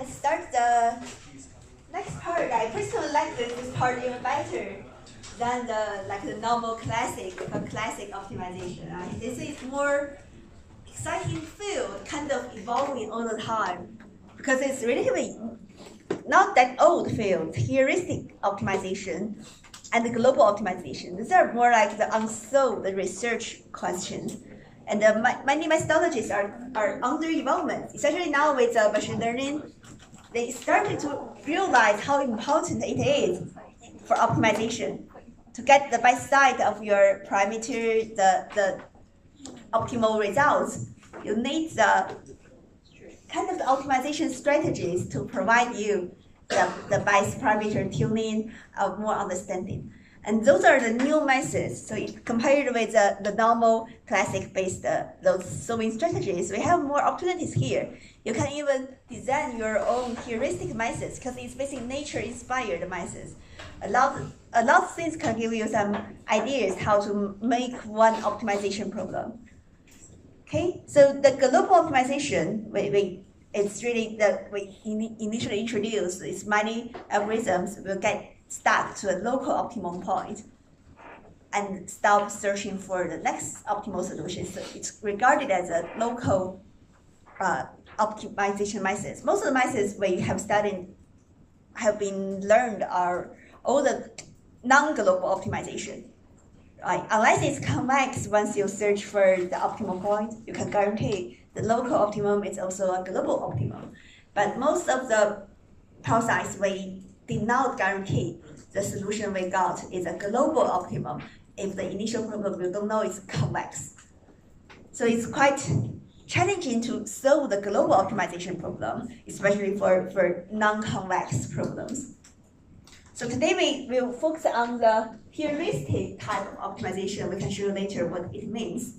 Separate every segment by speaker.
Speaker 1: start the next part. I personally like this part even better than the normal classic optimization. This is more exciting field, kind of evolving all the time, because it's relatively not that old field. Heuristic optimization and the global optimization. These are more like the unsolved research questions. And many methodologies are under development, especially now with machine learning. They started to realize how important it is for optimization to get the best side of your parameter, the optimal results. You need the kind of the optimization strategies to provide you the best parameter tuning of more understanding. And those are the new methods. So compared with the normal classic-based those solving strategies, we have more opportunities here. You can even design your own heuristic methods because it's basically nature-inspired methods. A lot of things can give you some ideas how to make one optimization problem. Okay, so the global optimization, it's really that we initially introduced is many algorithms will get stuck to a local optimum point and stop searching for the next optimal solution. So it's regarded as a local optimization methods. Most of the methods we have studied have been learned are all the non-global optimization. Right? Unless it's convex, once you search for the optimal point, you can guarantee the local optimum is also a global optimum. But most of the process we did not guarantee the solution we got is a global optimum if the initial problem we don't know is convex. So it's quite challenging to solve the global optimization problem, especially for non-convex problems. So today we will focus on the heuristic type of optimization. We can show later what it means,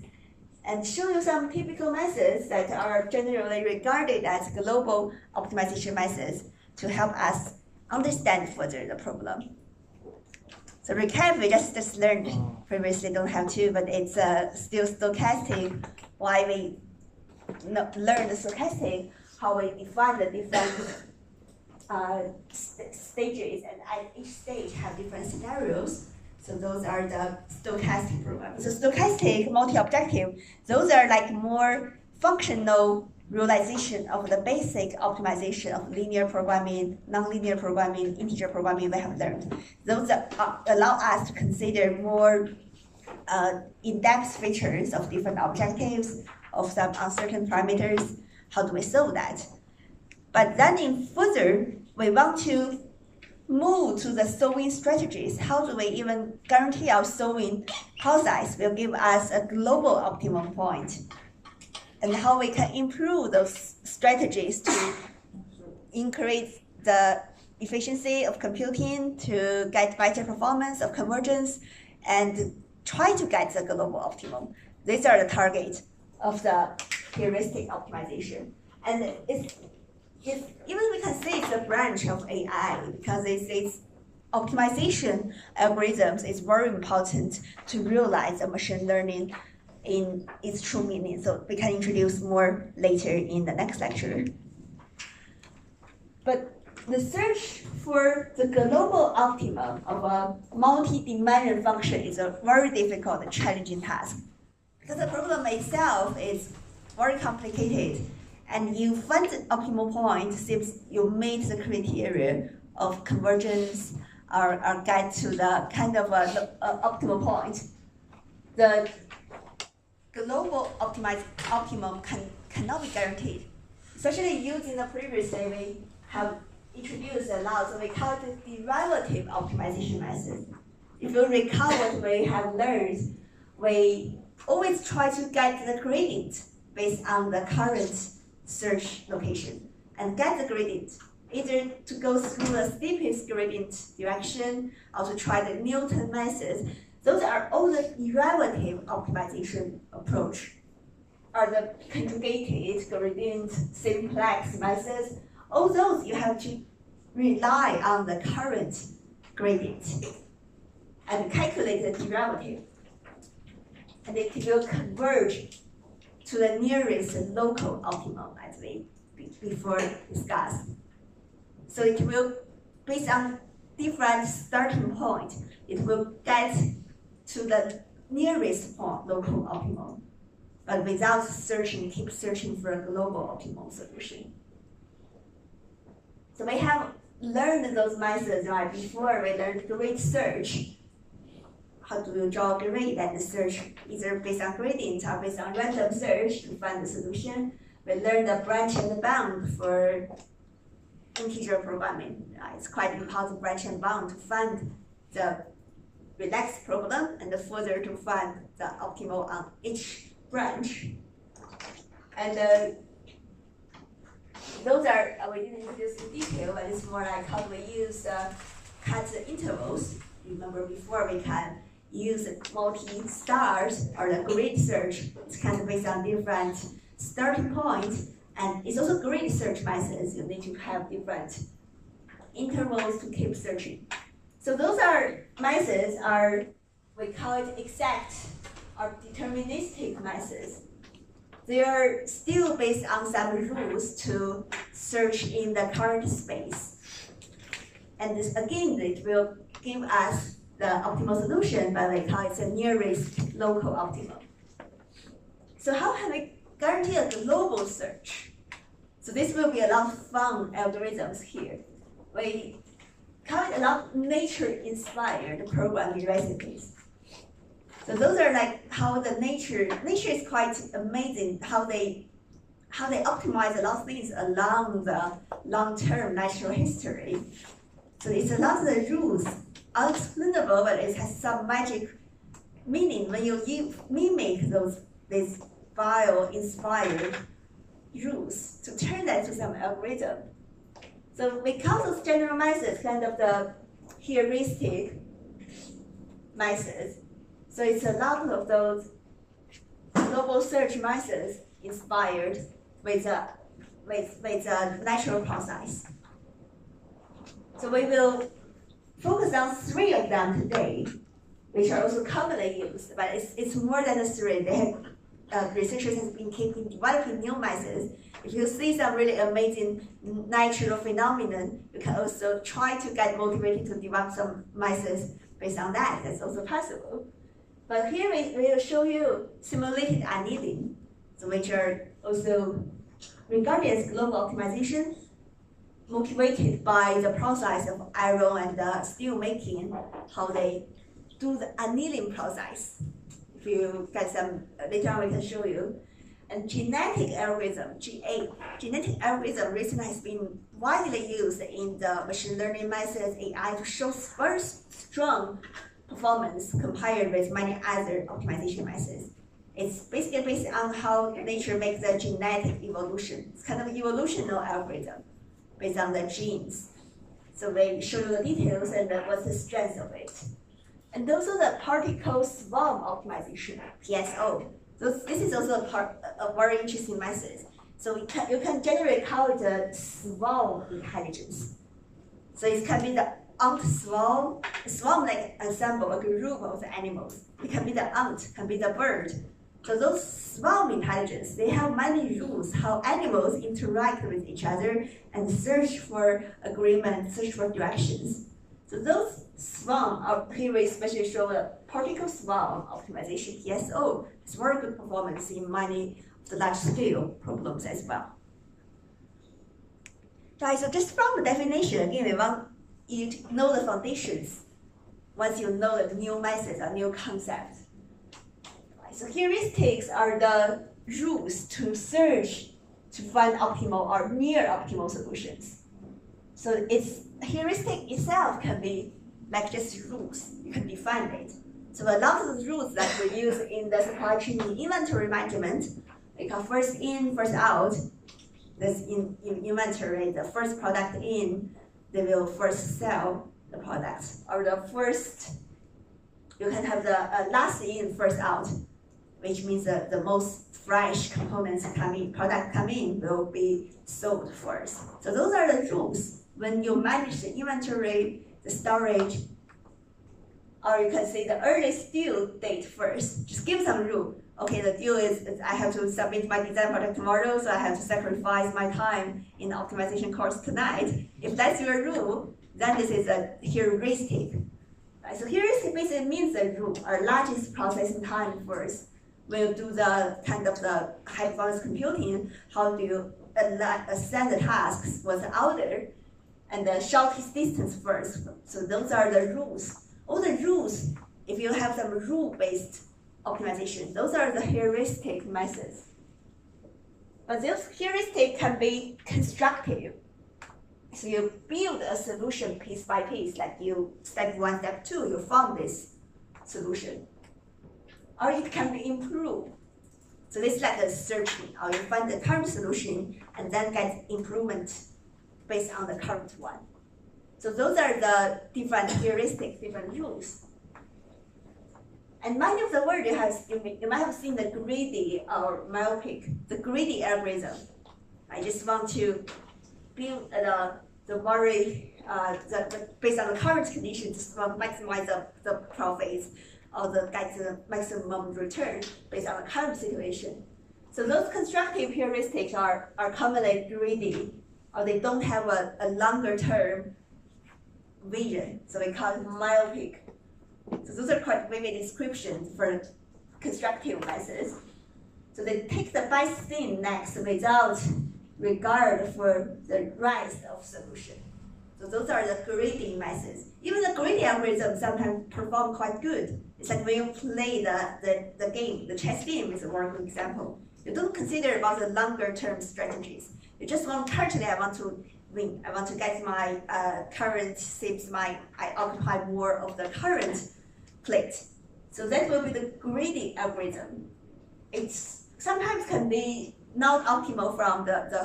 Speaker 1: and show you some typical methods that are generally regarded as global optimization methods to help us understand further the problem. So recap, we just learned previously, don't have to, but it's still stochastic. Why we learn the stochastic, how we define the different stages, and at each stage have different scenarios. So those are the stochastic programs. So stochastic, multi-objective, those are like more functional realization of the basic optimization of linear programming, nonlinear programming, integer programming we have learned. Those allow us to consider more in-depth features of different objectives, of some uncertain parameters. How do we solve that? But then in further, we want to move to the solving strategies. How do we even guarantee our solving process will give us a global optimum point? And how we can improve those strategies to increase the efficiency of computing, to get better performance of convergence, and try to get the global optimum. These are the targets of the heuristic optimization. And it's even we can say it's a branch of AI because it's optimization algorithms is very important to realize the machine learning in its true meaning. So we can introduce more later in the next lecture. But the search for the global optimum of a multi-dimensional function is a very difficult and challenging task because the problem itself is very complicated. And you find the optimal point since you meet the criteria of convergence or get to the kind of optimal point. The global optimum cannot be guaranteed. Especially using the previously we have introduced a lot, so we call it derivative optimization method. If you recall what we have learned, we always try to get the gradient based on the current search location and get the gradient, either to go through the steepest gradient direction or to try the Newton method. Those are all the derivative optimization approach, or the conjugated gradient simplex methods. All those you have to rely on the current gradient and calculate the derivative. And it will converge to the nearest local optimum, as we before discussed. So it will, based on different starting point, it will get to the nearest point, local optimal, but without searching, keep searching for a global optimal solution. So we have learned those methods, right? Before we learned grid search. How do you draw a grid and search either based on gradient or based on random search to find the solution? We learned the branch and bound for integer programming. It's quite important, branch and bound, to find the relaxed problem and further to find the optimal on each branch. And those are, we didn't use in detail, but it's more like how we use cut intervals. Remember before we can use multi-stars or the grid search. It's kind of based on different starting points, and it's also grid search methods. You need to have different intervals to keep searching. So those are methods are, we call it exact or deterministic methods. They are still based on some rules to search in the current space. And this, again, it will give us the optimal solution, but we call it the nearest local optimum. So how can we guarantee a global search? So this will be a lot of fun algorithms here. We call it a lot of nature-inspired programming recipes. So those are like how the nature is quite amazing, how they optimize a lot of things along the long-term natural history. So it's a lot of the rules, unexplainable, but it has some magic meaning when you mimic these bio-inspired rules to turn that to some algorithm. So we call those general methods kind of the heuristic methods. So it's a lot of those global search methods inspired with a natural process. So we will focus on 3 of them today, which are also commonly used, but it's more than the 3. They have, researchers have been keeping developing new methods. If you see some really amazing natural phenomenon, you can also try to get motivated to develop some methods based on that. That's also possible. But here we will show you simulated annealing, so which are also regarded as global optimization, motivated by the process of iron and steel making, how they do the annealing process. If you get some, later on we can show you. And genetic algorithm, GA, genetic algorithm recently has been widely used in the machine learning methods, AI, to show very strong performance compared with many other optimization methods. It's basically based on how nature makes the genetic evolution. It's kind of evolutional algorithm based on the genes. So we show you the details and what's the strength of it. And also the particle swarm optimization, PSO. So this is also a very interesting method. So you can generally call it a swarm intelligence. So it can be the ant swarm, like ensemble, a group of the animals. It can be the ant, can be the bird. So those swarm intelligence, they have many rules how animals interact with each other and search for agreement, search for directions. So those swarm, here we especially show a particle swarm optimization, PSO. It's very good performance in many of the large-scale problems as well. Right, so just from the definition, again, we want you to know the foundations once you know the new methods or new concepts. Right, so heuristics are the rules to search to find optimal or near optimal solutions. So heuristic itself can be like just rules. You can define it. So a lot of the rules that we use in the supply chain inventory management, we call first in, first out. That's in inventory, the first product in, they will first sell the product. Or the first, you can have the last in, first out, which means the most fresh components product come in will be sold first. So those are the rules. When you manage the inventory, the storage, or you can say the earliest due date first, just give some rule. okay, the deal is I have to submit my design project tomorrow, so I have to sacrifice my time in the optimization course tonight. If that's your rule, then this is a heuristic. Right? So heuristic basically means the rule, our largest processing time first. We'll do the kind of the high performance computing, how do you assign the tasks was the order, and the shortest distance first. So those are the rules. All the rules, if you have some rule-based optimization, those are the heuristic methods. But those heuristic can be constructive. So you build a solution piece by piece, like you step 1, step 2, you found this solution. Or it can be improved. So this is like a searching, or you find the current solution and then get improvement based on the current one. So those are the different heuristics, different rules. And many of the words you might have seen the greedy or myopic, the greedy algorithm. I just want to build the very, based on the current conditions, just want to maximize the profits or get the maximum return based on the current situation. So those constructive heuristics are commonly greedy, or they don't have a longer term vision. So we call it myopic. So those are quite vivid descriptions for constructive methods. So they take the best thing next without regard for the rest of solution. So those are the greedy methods. Even the greedy algorithms sometimes perform quite good. It's like when you play the game, the chess game is a very good example. You don't consider about the longer term strategies. You just want, currently I want to win. I want to get my current, seems I occupy more of the current plate. So that will be the greedy algorithm. It sometimes can be not optimal from the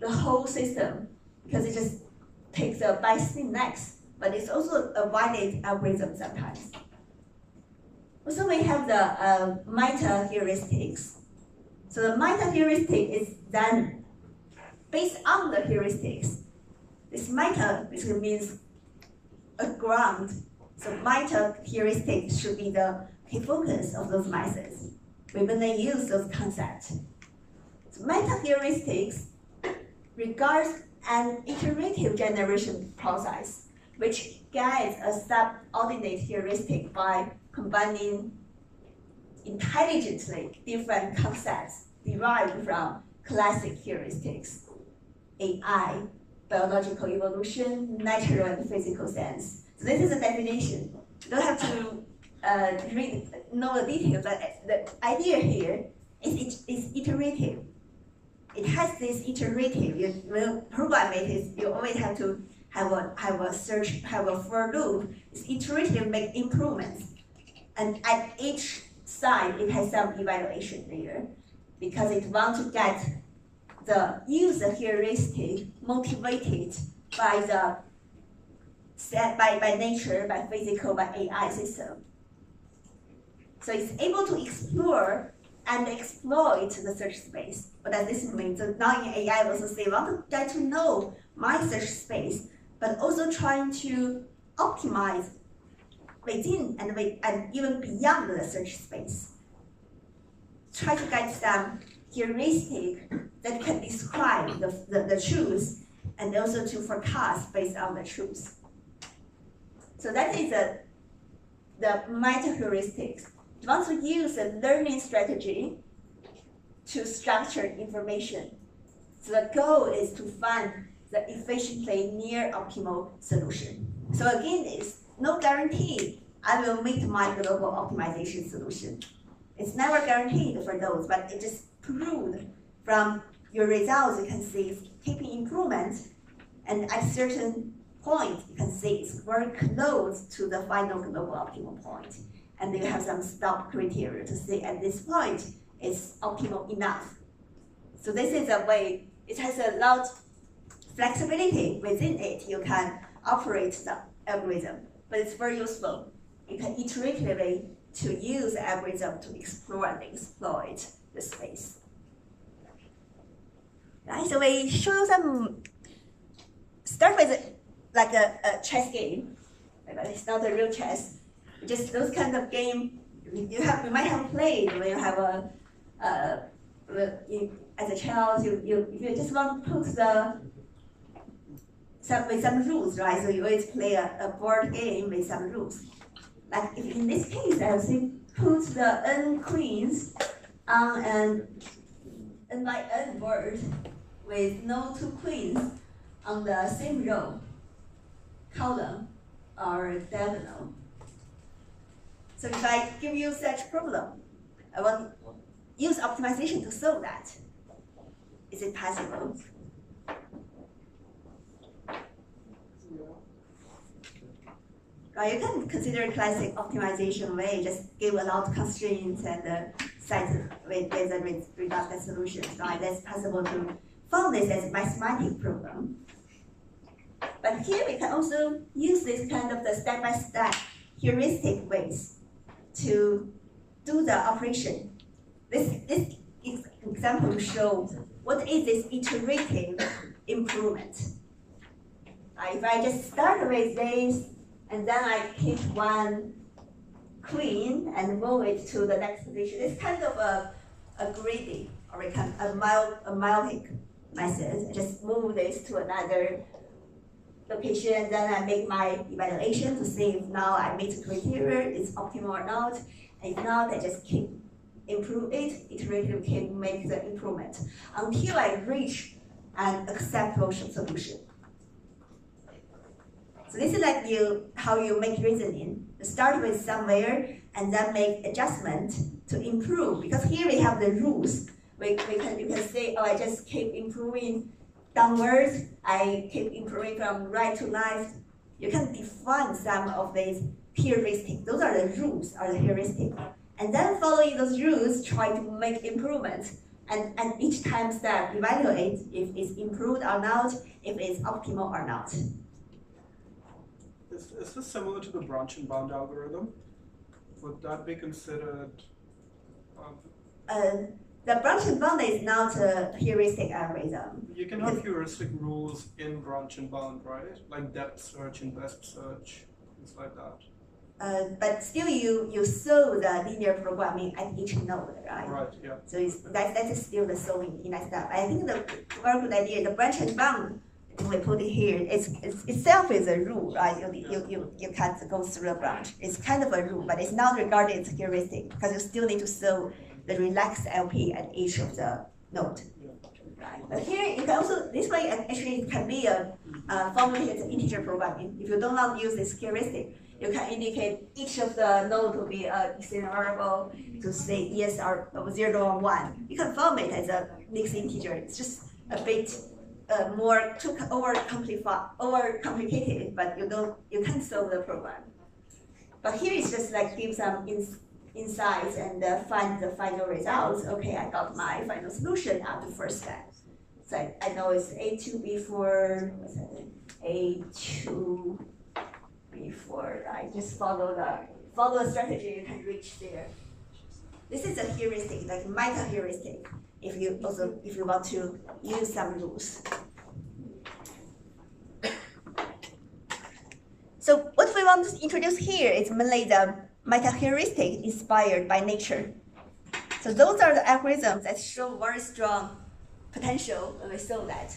Speaker 1: whole system, because it just takes the best thing next. But it's also a valid algorithm sometimes. Also, we have the Meta-Heuristics. So the Meta-Heuristic is then based on the heuristics. This meta basically means a ground. So Meta-Heuristic should be the key focus of those methods when they use those concepts. So Meta-Heuristics regards an iterative generation process which gets a subordinate heuristic by combining intelligently different concepts derived from classic heuristics, AI, biological evolution, natural and physical science. So this is a definition. You don't have to know the details, but the idea here is iterative. It has this iterative. You will program it. You always have to have a search, have a for loop. It's iterative, make improvements, and at each side it has some evaluation layer, because it wants to get the user heuristic motivated by nature, by physical, by AI system. So it's able to explore and exploit the search space. What does this mean? So now in AI, we also say, I want to get to know my search space, but also trying to optimize within and even beyond the search space. Try to get some heuristic that can describe the truth and also to forecast based on the truth. So that is the Meta-Heuristics. You want to use a learning strategy to structure information. So the goal is to find the efficiently near optimal solution. So again, it's no guarantee I will meet my global optimization solution. It's never guaranteed for those, but it just proved from your results, you can see it's keeping improvement, and at a certain point, you can see it's very close to the final global optimal point. And you have some stop criteria to say at this point, it's optimal enough. So this is a way, it has a lot flexibility within it. You can operate the algorithm, but it's very useful. You can iteratively to use the algorithm to explore and exploit the space. Right, so we show some, start with like a chess game, but it's not a real chess. Just those kind of game You might have played when you have as a child, you just want to put with some rules, right? So you always play a board game with some rules. Like if in this case, I would say put the n queens on an n by n board with no 2 queens on the same row, column, or diagonal. So if I give you such problem, I want to use optimization to solve that. Is it possible? You can consider classic optimization way, just give a lot of constraints and set with redundant solutions. Right? That's possible to form this as a mathematical problem. But here we can also use this kind of the step-by-step heuristic ways to do the operation. This is an example to show what is this iterative improvement. If I just start with this, and then I keep 1 queen and move it to the next position, it's kind of a greedy or a meiotic method. I just move this to another location, then I make my evaluation to see if now I meet the criteria, it's optimal or not. And if not, I just keep improve it, iteratively keep make the improvement until I reach an acceptable solution. So this is like how you make reasoning. You start with somewhere and then make adjustment to improve. Because here we have the rules. You can say, oh, I just keep improving downwards. I keep improving from right to left. You can define some of these heuristics. Those are the rules, or the heuristic. And then following those rules, try to make improvements. And at each time step, evaluate if it's improved or not, if it's optimal or not.
Speaker 2: Is this similar to the branch and bound algorithm? Would that be considered?
Speaker 1: The branch and bound is not a heuristic algorithm.
Speaker 2: You can have heuristic rules in branch and bound, right? Like depth search and best search, things like that.
Speaker 1: But still, you solve the linear programming at each node, right?
Speaker 2: Right. Yeah.
Speaker 1: So that is still the solving in that step. I think the very good idea, the branch and bound. We put it here. Itself is a rule, right? You can't go through a branch. It's kind of a rule, but it's not regarded as heuristic because you still need to solve the relaxed LP at each of the node. Right. But here you can also this way actually it can be a formulated integer programming. If you do not use this heuristic, you can indicate each of the node to be a decision variable to say yes or 0 or 1. You can form it as a mixed integer. It's just a bit more overcomplicated, but you can solve the program. But here it's just like give some insights and find the final results. Okay, I got my final solution after first step. So I know it's A2, B4, A2, B4. I just follow the strategy, you can reach there. This is a heuristic, like meta-heuristic. If you want to use some rules. So what we want to introduce here is mainly the meta-heuristic inspired by nature. So those are the algorithms that show very strong potential when we solve that.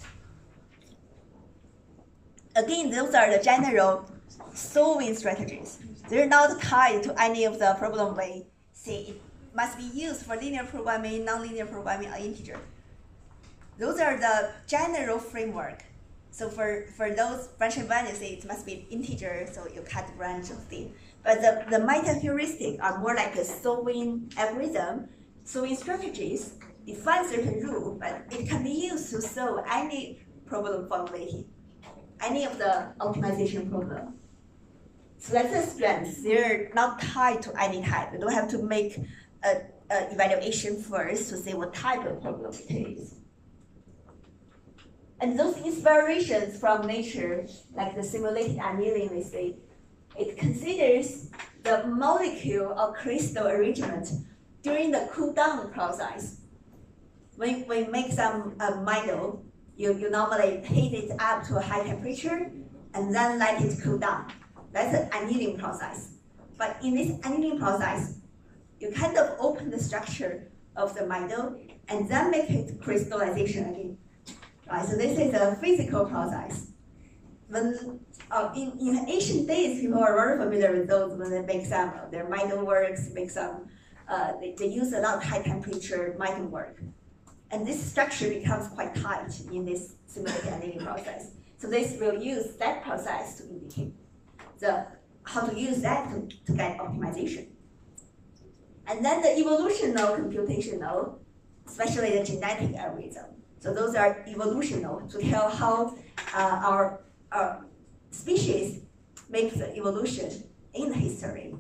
Speaker 1: Again, those are the general solving strategies. They're not tied to any of the problem we see. It must be used for linear programming, nonlinear programming, or integer. Those are the general framework. So for those branch and bound, you say it must be integer, so you cut the branch of thing. But the meta-heuristic are more like a solving algorithm, solving strategies, define certain rule, but it can be used to solve any problem formulating, any of the optimization problem. So that's the strength. They're not tied to any type. You don't have to make an evaluation first to say what type of problem it is. And those inspirations from nature, like the simulated annealing, we say, it considers the molecule or crystal arrangement during the cool down process. When we make some metal, you normally heat it up to a high temperature and then let it cool down. That's an annealing process. But in this annealing process, you kind of open the structure of the metal and then make it crystallization again. Right, so this is a physical process. When in ancient days, people are very familiar with those when they make some their metal works, make some they use a lot of high temperature metal work, and this structure becomes quite tight in this simulated annealing process. So this will use that process to indicate how to use that to get optimization. And then the evolutional computational, especially the genetic algorithm. So those are evolutional to tell how our species makes the evolution in history.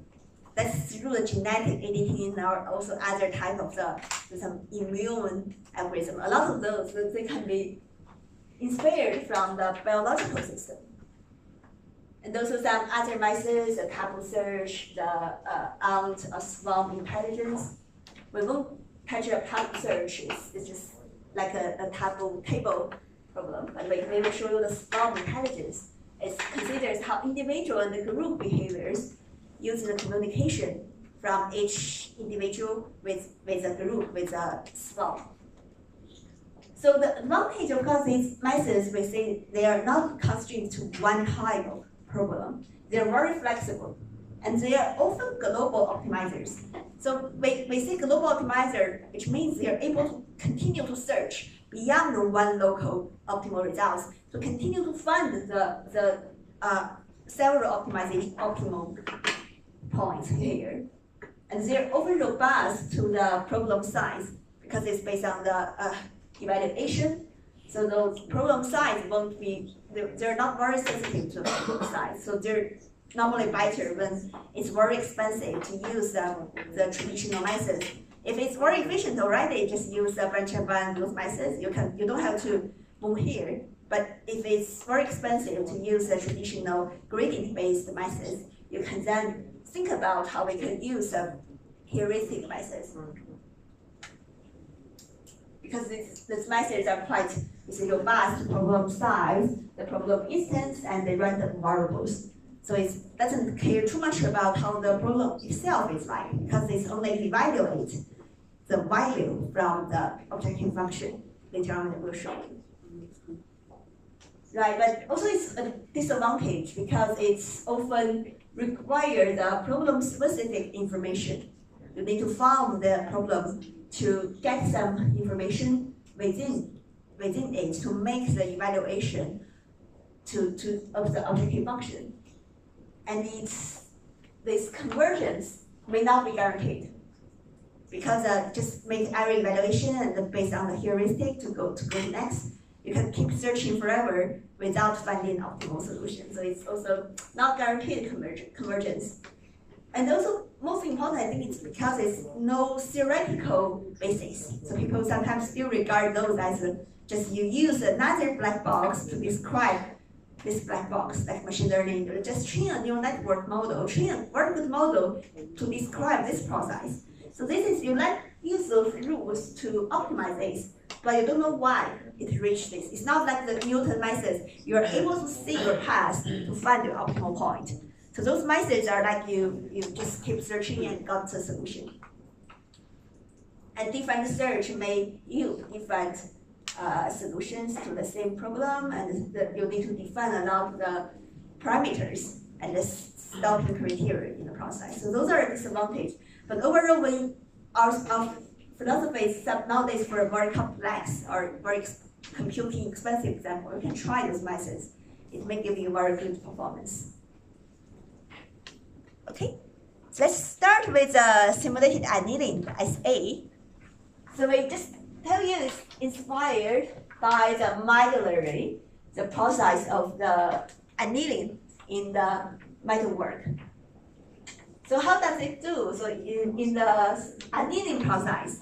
Speaker 1: That's through the genetic editing or also other type of some immune algorithm. A lot of those, they can be inspired from the biological system. And also some other methods, the table search, the ant or swarm intelligence. We won't touch a table search, it's just like a table problem, but we will show you the swarm intelligence. It considers how individual and the group behaviors use the communication from each individual with a group, with a swarm. So the advantage of course these methods, we say they are not constrained to one type of problem. They're very flexible, and they are often global optimizers. So we say global optimizer, which means they are able to continue to search beyond the one local optimal results to continue to find the several optimal points here. And they're often robust to the problem size because it's based on the evaluation. So those problem size won't be, they're not very sensitive to the problem size. So they're normally better when it's very expensive to use the traditional methods. If it's very efficient already, just use the branch and bind those methods. You don't have to move here. But if it's very expensive to use the traditional gradient-based methods, you can then think about how we can use the heuristic methods. Because these methods are quite robust to problem size, the problem instance, and the random variables. So it doesn't care too much about how the problem itself is like, because it's only evaluate the value from the objective function. Later on, it will show you. Right, but also it's a disadvantage because it's often requires the problem-specific information. You need to follow the problem to get some information within it to make the evaluation of the objective function. And this convergence may not be guaranteed because just make every evaluation and based on the heuristic to go next. You can keep searching forever without finding optimal solution. So it's also not guaranteed convergence. And also, most important, I think it's because it's no theoretical basis. So people sometimes still regard those as just you use another black box to describe this black box, like machine learning. You just train a neural network model, train a very good model to describe this process. So this is, you use those rules to optimize this, but you don't know why it reached this. It's not like the Newton methods. You are able to see your path to find your optimal point. So those methods are like you just keep searching and got the solution. And different search may yield different solutions to the same problem, and you need to define a lot of the parameters and the stopping criteria in the process. So those are a disadvantage. But overall, when our philosophy is nowadays for a very complex or very computing expensive example, you can try those methods. It may give you very good performance. Okay, so let's start with simulated annealing, SA. So we just tell you it's inspired by the medullary, the process of the annealing in the metalwork. So how does it do? So in the annealing process,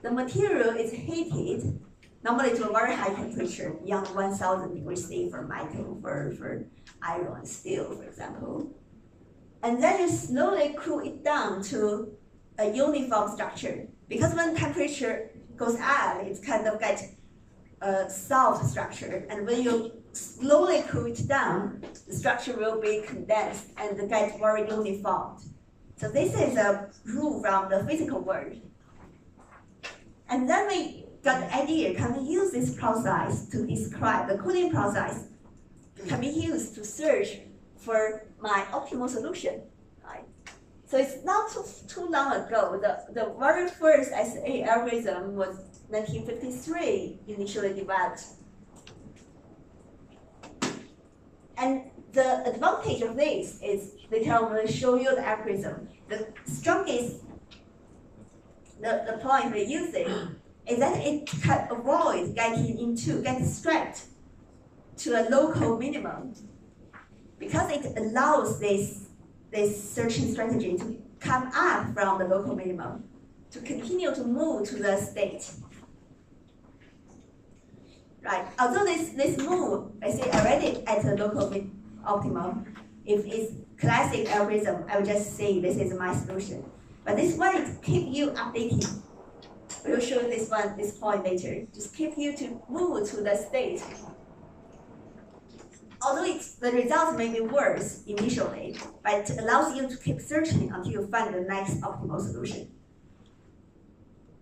Speaker 1: the material is heated, normally to a very high temperature, beyond 1,000 degrees C for metal, for iron and steel, for example. And then you slowly cool it down to a uniform structure. Because when temperature goes up, it kind of gets a soft structure. And when you slowly cool it down, the structure will be condensed and get very uniform. So this is a rule from the physical world. And then we got the idea, can we use this process to describe the coding process? Can be used to search for my optimal solution, right? So it's not too long ago. The very first SA algorithm was 1953 initially developed. And the advantage of this is later I'm going to show you the algorithm. The strongest, the point we're using is that it can avoid get strapped to a local minimum, because it allows this searching strategy to come up from the local minimum, to continue to move to the state. Right. Although this move, I say already at the local optimum, if it's classic algorithm, I will just say this is my solution. But this one is keep you updated. We will show this point later. Just keep you to move to the state. Although the results may be worse initially, but it allows you to keep searching until you find the next optimal solution.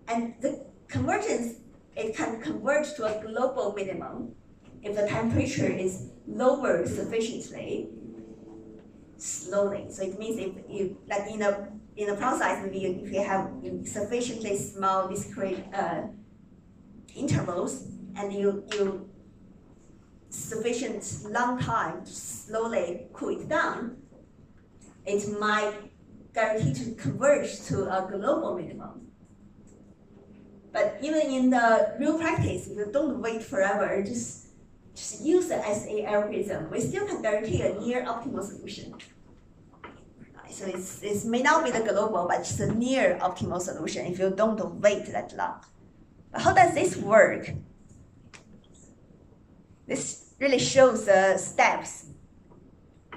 Speaker 1: And the convergence, it can converge to a global minimum if the temperature is lowered sufficiently slowly. So it means if you, like in a process, maybe if you have sufficiently small discrete intervals, and you sufficient long time to slowly cool it down, it might guarantee to converge to a global minimum. But even in the real practice, if you don't wait forever, just use the SA algorithm, we still can guarantee a near optimal solution. So it may not be the global, but it's a near optimal solution if you don't wait that long. But how does this work? This really shows the steps.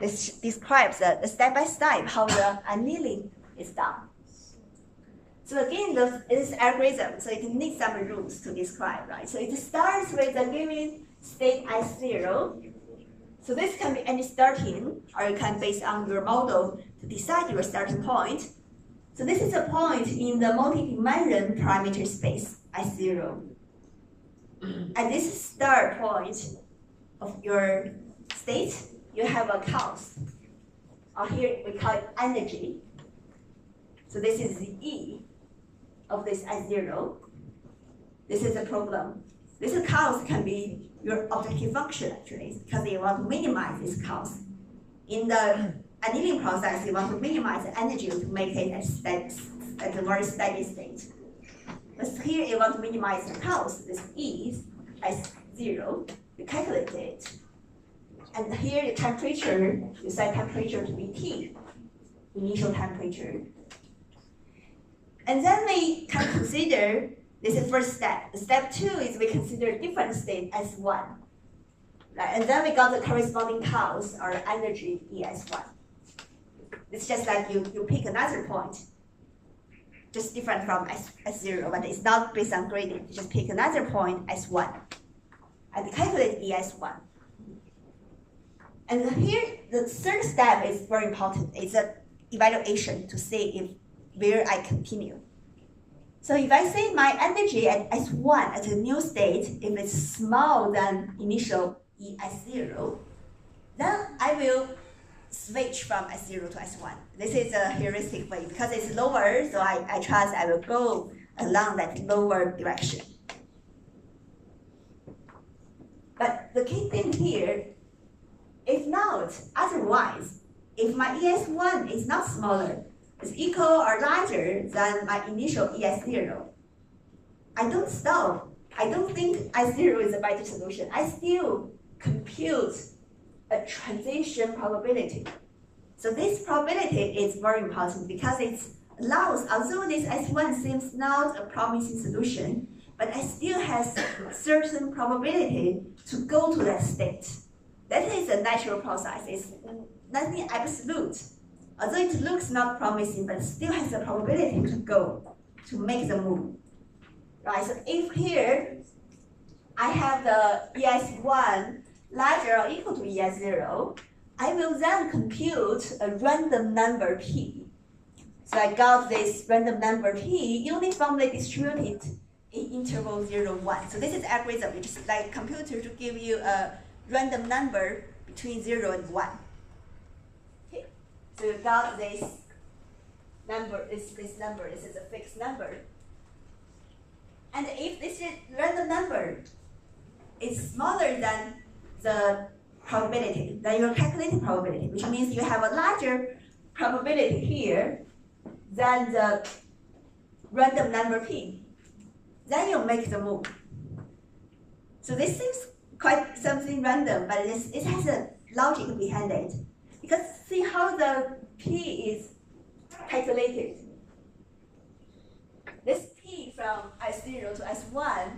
Speaker 1: This describes the step-by-step how the annealing is done. So again, this algorithm, so it needs some rules to describe, right? So it starts with the given state S0. So this can be any starting, or you can, based on your model, to decide your starting point. So this is a point in the multi-dimension parameter space, S0. At this start point of your state, you have a cause. Or here we call it energy. So this is the E of this S0. This is a problem. This cause can be your objective function, actually, because you want to minimize this cause. In the annealing process, you want to minimize the energy to make it at a very steady state. But here you want to minimize the cause. This E is S0. You calculate it. And here the temperature, you set temperature to be T, initial temperature. And then we can consider, this is the first step. Step 2 is we consider different state S1. Right? And then we got the corresponding cause or energy ES1. It's just like you pick another point, just different from S0, but it's not based on gradient. You just pick another point, S1, and calculate ES1. And here, the third step is very important. It's an evaluation to see if where I continue. So if I say my energy at S1 at a new state, if it's smaller than initial ES0, then I will switch from S0 to S1. This is a heuristic way. Because it's lower, so I trust I will go along that lower direction. But the key thing here, if not, otherwise, if my ES1 is not smaller, is equal or larger than my initial ES0, I don't stop. I don't think S0 is a better solution. I still compute a transition probability. So this probability is very important because it allows, although this S1 seems not a promising solution, but I still has certain probability to go to that state. That is a natural process. It's nothing absolute. Although it looks not promising, but still has a probability to go, to make the move. Right, so if here I have the ES1 larger or equal to ES0, I will then compute a random number P So I got this random number P uniformly distributed in interval 0, 1. So this is algorithm. It's just like computer to give you a random number between 0 and 1. Okay. So you got this number, this number, this is a fixed number. And if this random number is smaller than the probability, then you're calculating probability, which means you have a larger probability here than the random number P. Then you make the move. So this seems quite something random, but it has a logic behind it. Because see how the P is calculated. This P from S0 to S1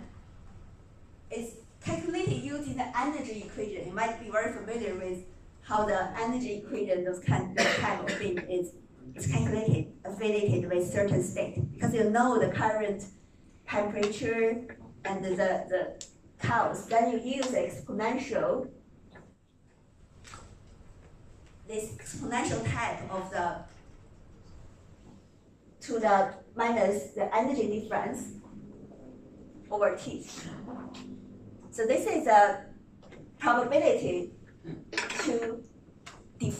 Speaker 1: is calculated using the energy equation. You might be very familiar with how the energy equation, those kind of thing is calculated, affiliated with certain state. Because you know the current temperature and the counts. Then you use exponential, this exponential type of to the minus the energy difference over T. So this is a probability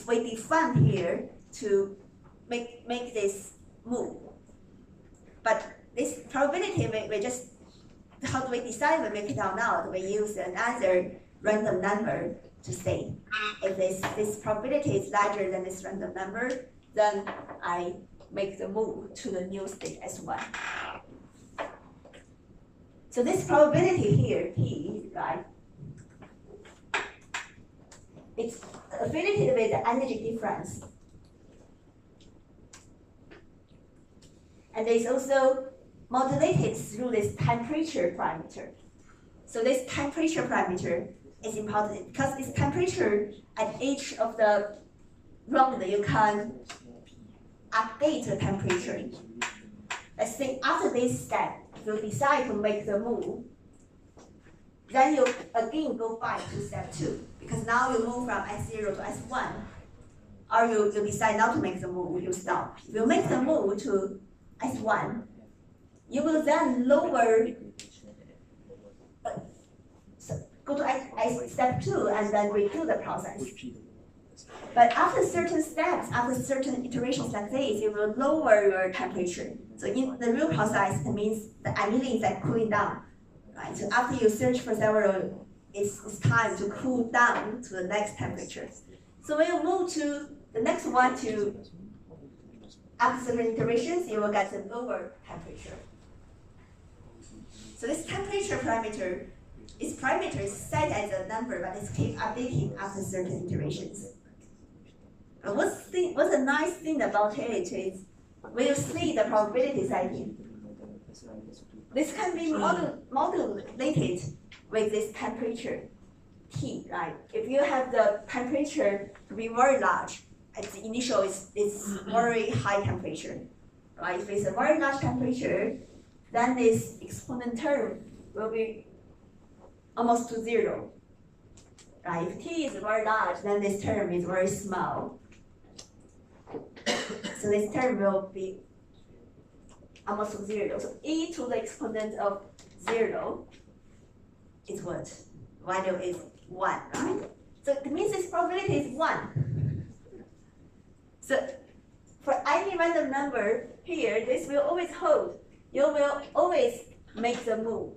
Speaker 1: we define here to make this move. But this probability, we just, how do we decide we make it or not? We use another random number to say if this probability is larger than this random number, then I make the move to the new state S1. So this probability here, P, right? It's affiliated with the energy difference. And it's also modulated through this temperature parameter. So this temperature parameter is important because this temperature at each of the round you can update the temperature. Let's say after this step, you decide to make the move. Then you again go back to step 2 because now you move from S0 to S1. Or you decide not to make the move, you stop. If you make the move to S1, you will then lower, go to step 2 and then redo the process. But after certain steps, after certain iterations like this, you will lower your temperature. So in the real process, it means the annealing is like cooling down. Right? So after you search for several, it's time to cool down to the next temperature. So when you move to the next one to after certain iterations, you will get a lower temperature. So this temperature parameter, its parameter is set as a number, but it's keep updating after certain iterations. But what's the nice thing about it is when you see the probability setting, this can be modulated with this temperature T, right? If you have the temperature to be very large, at the initial it's very high temperature, right? If it's a very large temperature, then this exponent term will be almost to 0, right? If T is very large, then this term is very small. So this term will be almost to 0. So e to the exponent of 0 is what? Value is 1, right? So it means this probability is 1. So for any random number here, this will always hold. You will always make the move.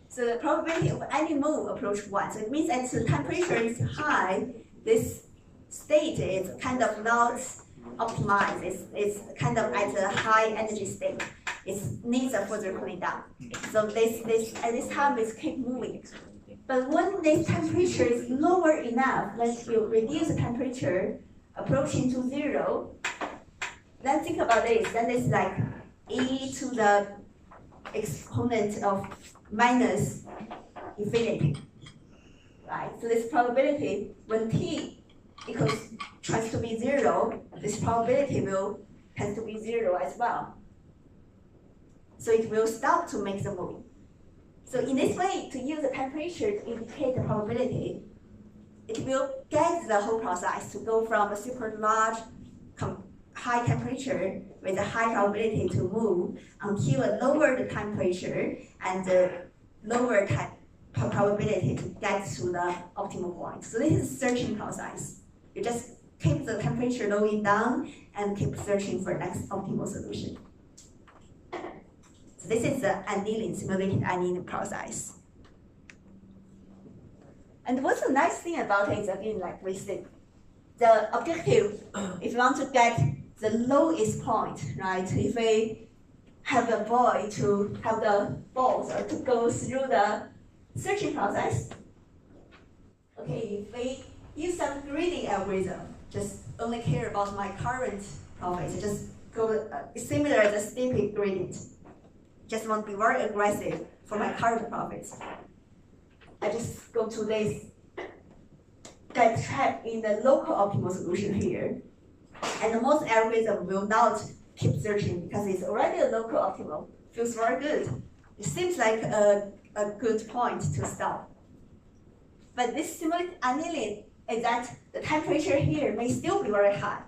Speaker 1: So the probability of any move approach 1. So it means that the temperature is high, this state is kind of not optimized. It's kind of at a high energy state. It needs a further cooling down. So at this time it keep moving. But when this temperature is lower enough, like you reduce the temperature approaching to 0, then think about this. Then it's like e to the exponent of minus infinity, right? So this probability when t tries to be 0, this probability tends to be 0 as well. So it will stop to make the move. So in this way, to use the temperature to indicate the probability, it will get the whole process to go from a super large, high temperature with a high probability to move until a lower the temperature and the lower probability to get to the optimal point. So this is searching process. You just keep the temperature lowering down and keep searching for next optimal solution. So this is the annealing, simulated annealing process. And what's the nice thing about it is, again, like we said, the objective, if you want to get the lowest point, right? If we have the boy to have the balls or to go through the searching process, okay, if we use some grading algorithm, just only care about my current profit, just go similar to steep gradient. Just want to be very aggressive for my current profits. I just go to this, get trapped in the local optimal solution here. And most algorithm will not keep searching because it's already a local optimal. Feels very good. It seems like a good point to stop. But this simulated annealing is that the temperature here may still be very high.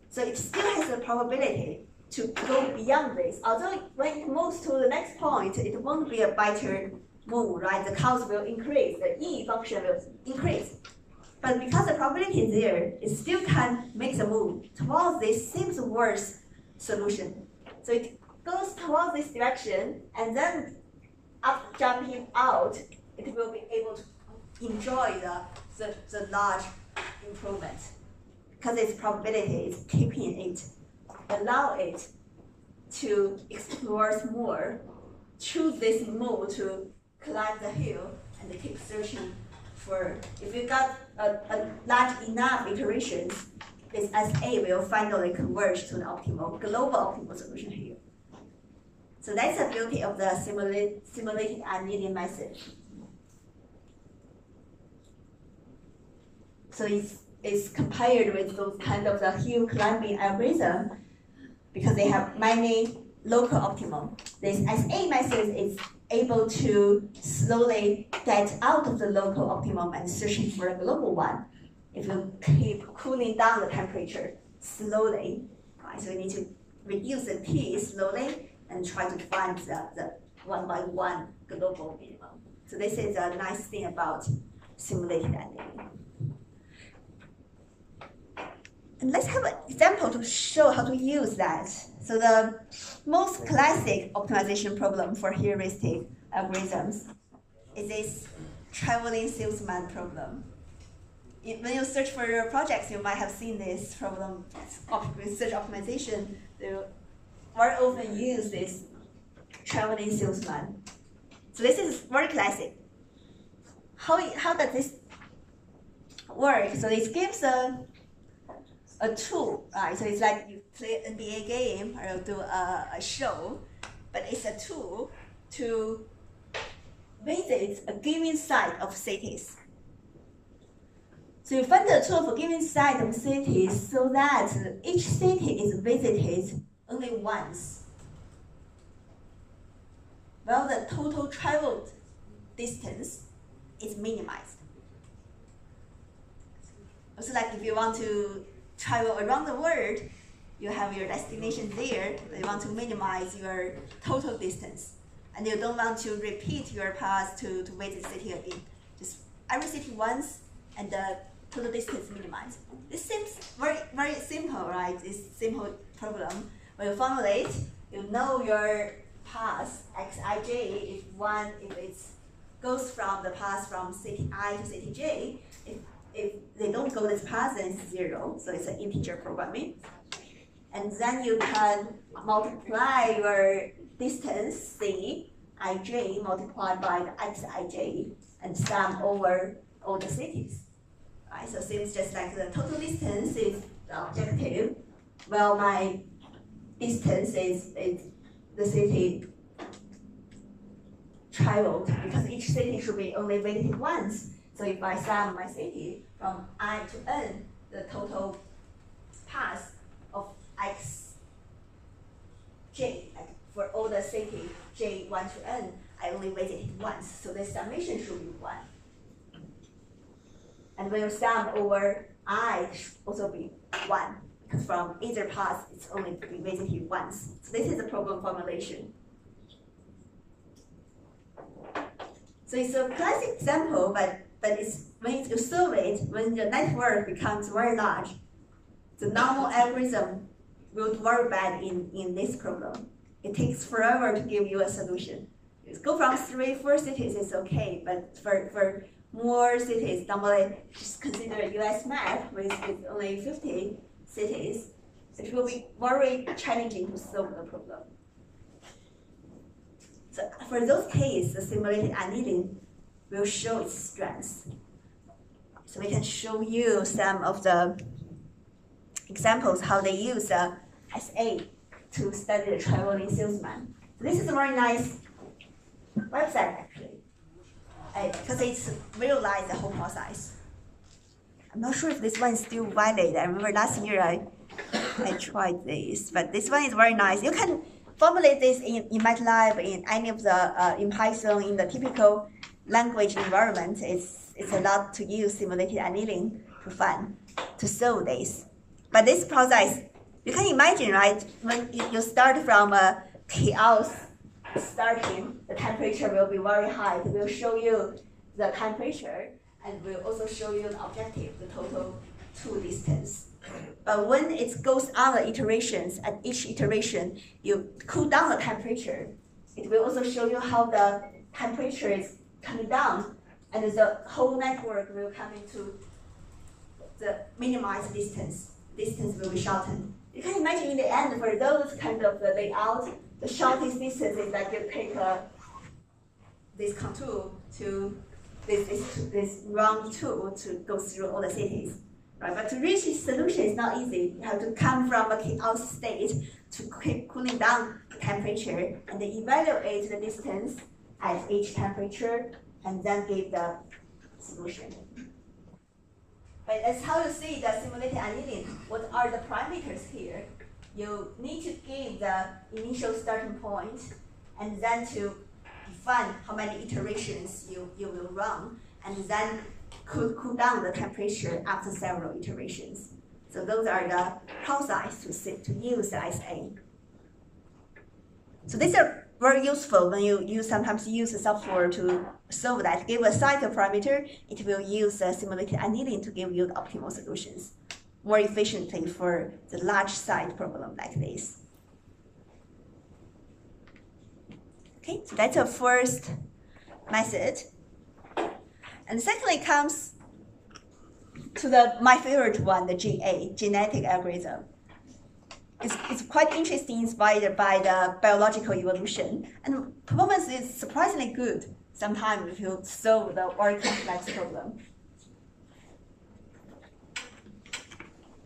Speaker 1: So it still has a probability to go beyond this. Although when it moves to the next point, it won't be a better move, right? The cost will increase, the E function will increase. But because the probability is there, it still can make the move towards this seems worse solution. So it goes towards this direction, and then after jumping out, it will be able to enjoy the large improvement. Because its probability is keeping it, allow it to explore more, choose this move to climb the hill, and keep searching for, if you got a large enough iterations, this SA will finally converge to the optimal, global optimal solution here. So that's the beauty of the simulated annealing method. So it's compared with those kind of the hill climbing algorithm because they have many local optimum. This SA method is able to slowly get out of the local optimum and searching for a global one. If you keep cooling down the temperature slowly, right? So you need to reduce the T slowly and try to find the one by one global minimum. So this is a nice thing about simulated annealing. And let's have an example to show how to use that. So the most classic optimization problem for heuristic algorithms is this traveling salesman problem. When you search for your projects, you might have seen this problem with search optimization. They very often use this traveling salesman. So this is very classic. How does this work? So it gives a tool, right? So it's like you play an NBA game or do a show, but it's a tool to visit a given site of cities. So you find a tool for given site of cities so that each city is visited only once, while the total traveled distance is minimized. Also, like if you want to travel around the world, you have your destination there, but you want to minimize your total distance. And you don't want to repeat your path to visit the city again. Just every city once, and the total distance minimized. This seems very, very simple, right? It's a simple problem. When you formulate, you know your path, xij, if it goes from the path from city I to city j, if they don't go this path, then it's 0, so it's an integer programming. And then you can multiply your distance, c, ij, multiplied by the xij, and sum over all the cities. Right? So seems just like the total distance is the objective, well, my distance is the city traveled, because each city should be only visited once. So if I sum my city from I to n, the total path of xj, like for all the city j1 to n, I only visited once. So the summation should be 1. And when you sum over I, should also be 1, because from either path, it's only to be visited once. So this is the problem formulation. So it's a classic example, but it's when you solve it, when the network becomes very large, the normal algorithm will do very bad in this problem. It takes forever to give you a solution. You go from 3, 4 cities is okay, but for more cities, normally just consider a US map with only 50 cities, it will be very challenging to solve the problem. So for those cases, the simulated annealing will show its strengths. So we can show you some of the examples how they use SA to study the traveling salesman. So this is a very nice website actually, because it's visualized the whole process. I'm not sure if this one is still valid. I remember last year I tried this, but this one is very nice. You can formulate this in MATLAB, in any of the, in Python, in the typical language environment. It's a lot to use simulated annealing to solve this. But this process, you can imagine, right? When you start from a chaos starting, the temperature will be very high. It will show you the temperature and will also show you the objective, the total to distance. But when it goes on the iterations, at each iteration, you cool down the temperature. It will also show you how the temperature is coming down, and the whole network will come into the minimized distance. Distance will be shortened. You can imagine in the end, for those kind of layout, the shortest distance is like you take this contour to this round tool to go through all the cities. Right? But to reach this solution is not easy. You have to come from a chaos state to keep cooling down the temperature and then evaluate the distance at each temperature and then give the solution. But that's how you see the simulated annealing. What are the parameters here? You need to give the initial starting point and then to define how many iterations you will run, and then cool down the temperature after several iterations. So those are the process to use the SA. So these are very useful when you sometimes use the software to solve that. Give a site parameter, it will use simulated annealing to give you the optimal solutions more efficiently for the large site problem like this. Okay, so that's the first method. And secondly comes to my favorite one, the GA, genetic algorithm. It's quite interesting, inspired by the biological evolution, and performance is surprisingly good sometimes if you solve the very complex problem.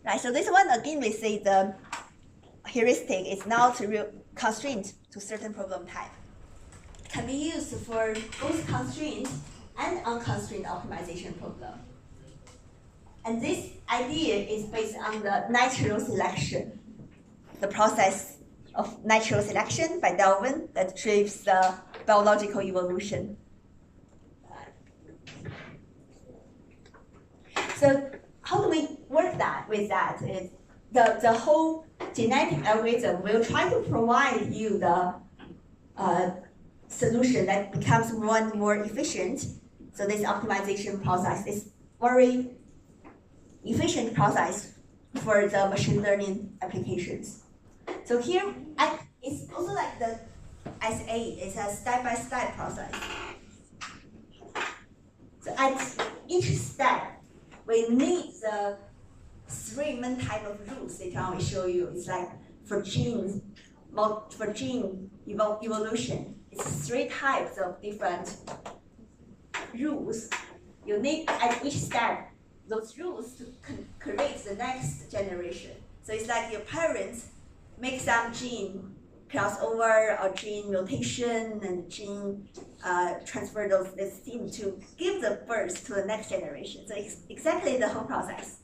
Speaker 1: Right, so this one again we see the heuristic is not real constraint to certain problem type. It can be used for both constraint and unconstrained optimization problem. And this idea is based on the natural selection, the process of natural selection by Darwin that drives the biological evolution. So how do we work with that? Is the whole genetic algorithm will try to provide you the solution that becomes more and more efficient. So this optimization process is very efficient process for the machine learning applications. So here, it's also like the SA, it's a step-by-step process. So at each step, we need the 3 main type of rules later on we show you. It's like for gene evolution, it's 3 types of different rules. You need at each step those rules to create the next generation. So it's like your parents make some gene crossover or gene mutation and gene transfer this gene to give the birth to the next generation. So it's exactly the whole process.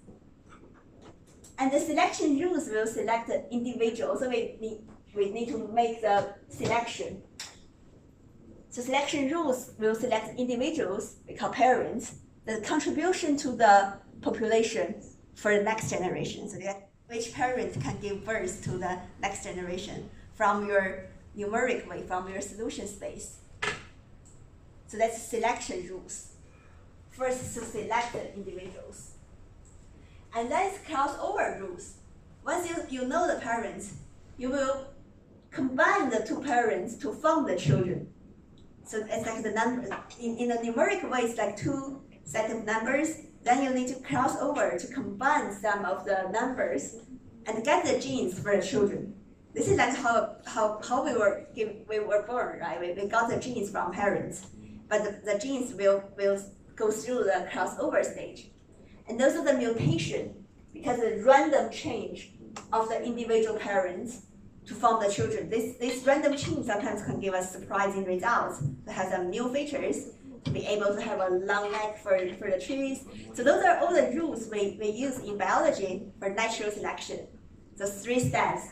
Speaker 1: And the selection rules will select the individual. So we need to make the selection. So selection rules will select individuals, we call parents, the contribution to the population for the next generation. So we which parent can give birth to the next generation from your numeric way, from your solution space. So that's selection rules. First, to select the individuals. And then it's crossover rules. Once you know the parents, you will combine the two parents to form the children. So it's like the number, in a numeric way, it's like two sets of numbers. Then you need to cross over to combine some of the numbers and get the genes for the children. This is like how we were born, right? We got the genes from parents, but the genes will go through the crossover stage. And also the mutation, because the random change of the individual parents to form the children. This random change sometimes can give us surprising results, to have some new features, to be able to have a long neck for the trees. So those are all the rules we use in biology for natural selection. The 3 steps.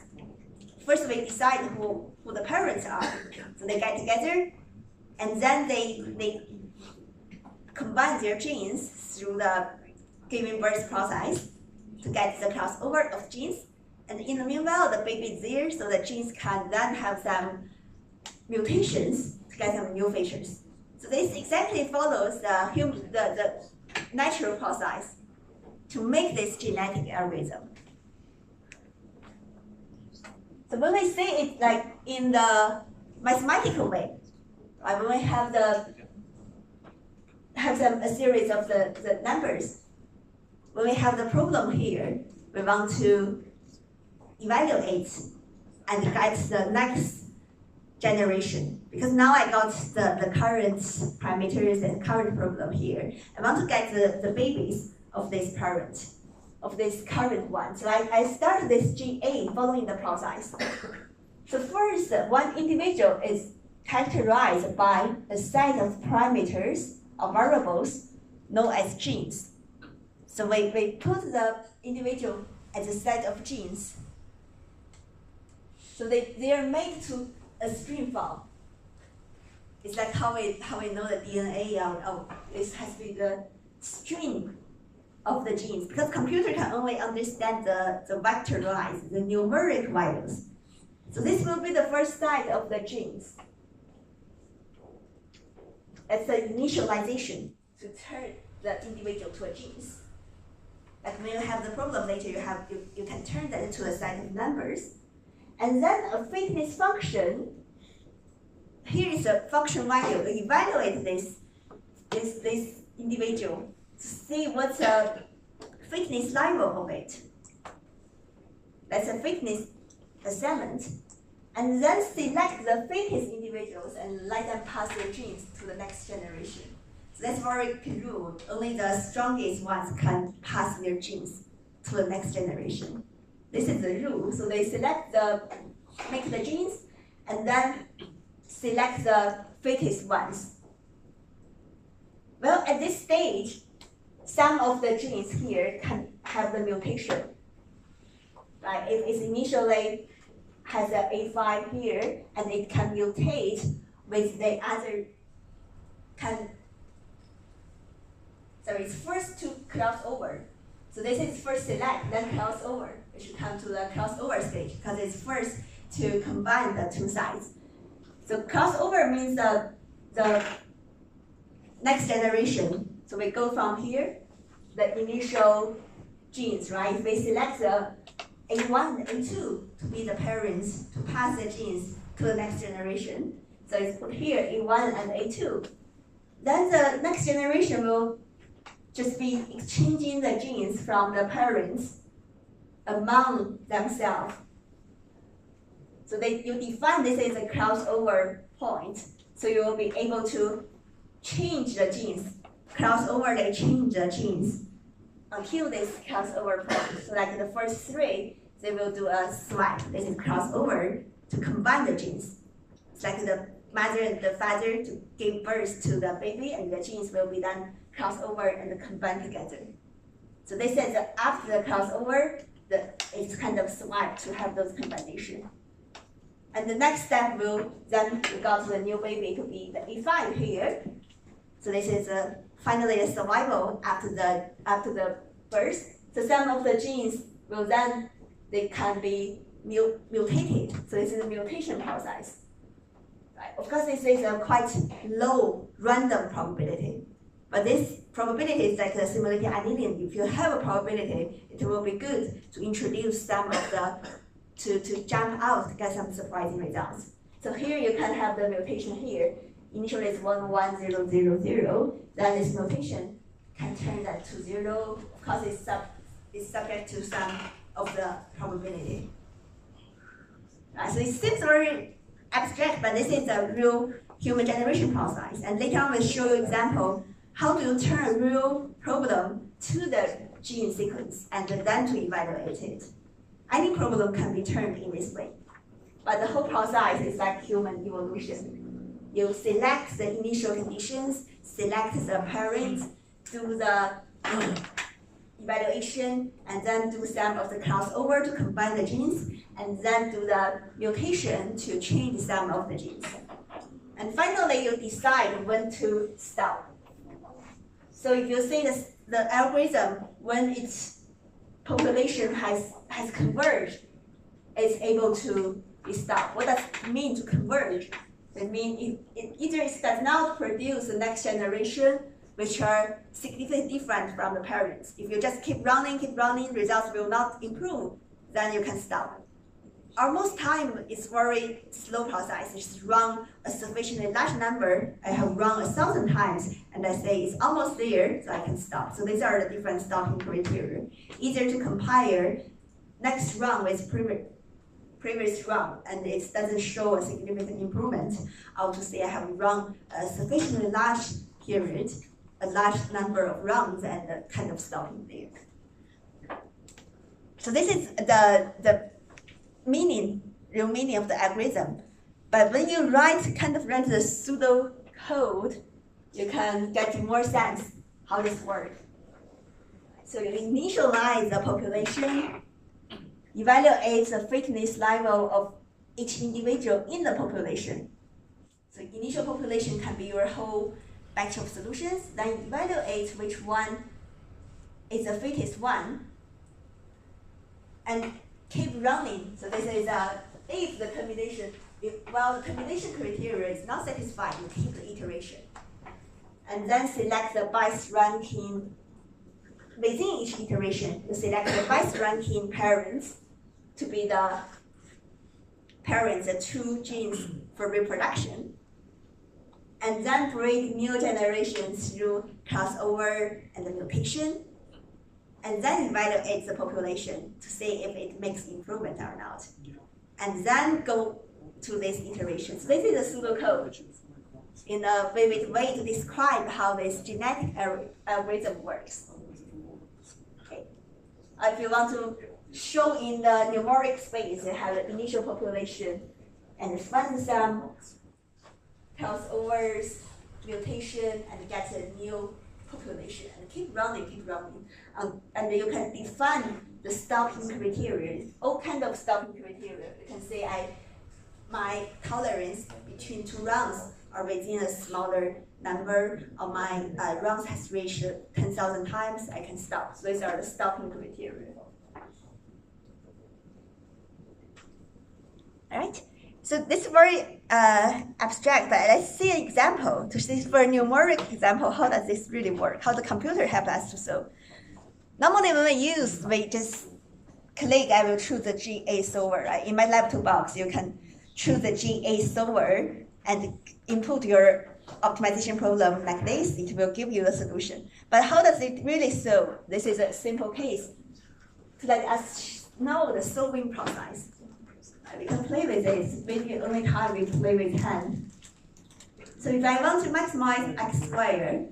Speaker 1: First, we decide who the parents are. So they get together, and then they combine their genes through the giving birth process to get the crossover of genes. And in the meanwhile, the baby is there, so the genes can then have some mutations to get some new features. So this exactly follows the natural process to make this genetic algorithm. So when we say it like in the mathematical way, right, when we have a series of the numbers, when we have the problem here, we want to evaluate and get the next generation. Because now I got the current parameters and current problem here. I want to get the babies of this parent, of this current one. So I start this GA following the process. So first, one individual is characterized by a set of parameters or variables known as genes. So we put the individual as a set of genes. So they are made to a string form. It's like how we know the DNA it has to be the string of the genes, because computer can only understand the vectorized, the numeric values. So this will be the first set of the genes. It's the initialization to turn the individual to a genes. Like when you have the problem later, you can turn that into a set of numbers. And then a fitness function. Here is a function value. We evaluate this individual to see what's the fitness level of it. That's a fitness assessment. And then select the fittest individuals and let them pass their genes to the next generation. So that's very rule. Only the strongest ones can pass their genes to the next generation. This is the rule. So they make the genes, and then select the fittest ones. Well, at this stage, some of the genes here can have the mutation. Right? If it initially has an A5 here, and it can mutate with the other it's first to cross over. So this is first select, then cross over. We should come to the crossover stage because it's first to combine the two sides. So crossover means the next generation. So we go from here, the initial genes, right? We select the A1 and A2 to be the parents to pass the genes to the next generation. So it's put here, A1 and A2. Then the next generation will just be exchanging the genes from the parents among themselves. So you define this as a crossover point. So you will be able to change the genes. Crossover, they change the genes until this crossover point. So like the first 3, they will do a swap. This is crossover to combine the genes. It's like the mother and the father to give birth to the baby, and the genes will be then crossover and combined together. So they said that after the crossover, it's kind of swap to have those combinations. And the next step will then we got the new baby to be the A5 here. So this is finally a survival after the birth. So some of the genes will then they can be mutated. So this is a mutation process. Right? Of course, this is a quite low random probability. But this probability is like the similarity annealing. If you have a probability, it will be good to introduce some of the, to jump out to get some surprising results. So here you can have the mutation here. Initially it's 1, 1, 0, 0, 0. Then this mutation can turn that to 0 because it's subject to some of the probability. So it seems very abstract, but this is a real human generation process. And later on we'll show you example how do you turn a real problem to the gene sequence and then to evaluate it. Any problem can be turned in this way. But the whole process is like human evolution. You select the initial conditions, select the parents, do the evaluation, and then do some of the crossover to combine the genes, and then do the mutation to change some of the genes. And finally, you decide when to stop. So if you see the algorithm, when its population has converged, it's able to be stopped. What does it mean to converge? It means it either it does not produce the next generation, which are significantly different from the parents. If you just keep running, results will not improve, then you can stop. Most time it's very slow process. It's run a sufficiently large number. I have run 1,000 times, and I say it's almost there, so I can stop. So these are the different stopping criteria. Either to compare next run with previous run, and it doesn't show a significant improvement, or to say I have run a sufficiently large period, a large number of runs, and kind of stopping there. So this is the real meaning of the algorithm. But when you run the pseudo code, you can get more sense how this works. So you initialize the population, evaluate the fitness level of each individual in the population. So initial population can be your whole batch of solutions, then evaluate which one is the fittest one, and keep running. So this is if the combination, the combination criteria is not satisfied, you keep the iteration. And then select the best ranking within each iteration. You select the best ranking parents to be the parents, the 2 genes for reproduction. And then breed new generations through crossover and the mutation. And then evaluate the population to see if it makes improvement or not. And then go to this iteration. So this is a pseudocode in a vivid way to describe how this genetic algorithm works. Okay. If you want to show in the numeric space, you have the initial population and find some crossovers, mutation, and get a new population. And keep running. And you can define the stopping criteria, all kinds of stopping criteria. You can say my tolerance between 2 runs are within a smaller number, or my runs has reached 10,000 times, I can stop. So these are the stopping criteria. All right. So this is very abstract, but let's see an example to see for a numeric example, how does this really work? How the computer helps us to solve. Normally when we just click, I will choose the GA solver, right? In my lab toolbox, you can choose the GA solver and input your optimization problem like this. It will give you a solution. But how does it really solve? This is a simple case to let us know the solving process. We can play with this. Maybe only time we play with hand. So if I want to maximize x squared,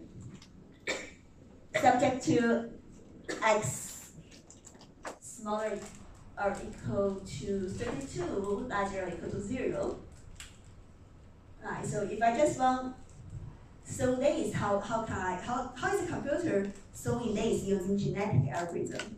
Speaker 1: subject to x smaller or equal to 32, larger or equal to 0. Right, so if I just want to solve this, how is the computer solving this using genetic algorithm?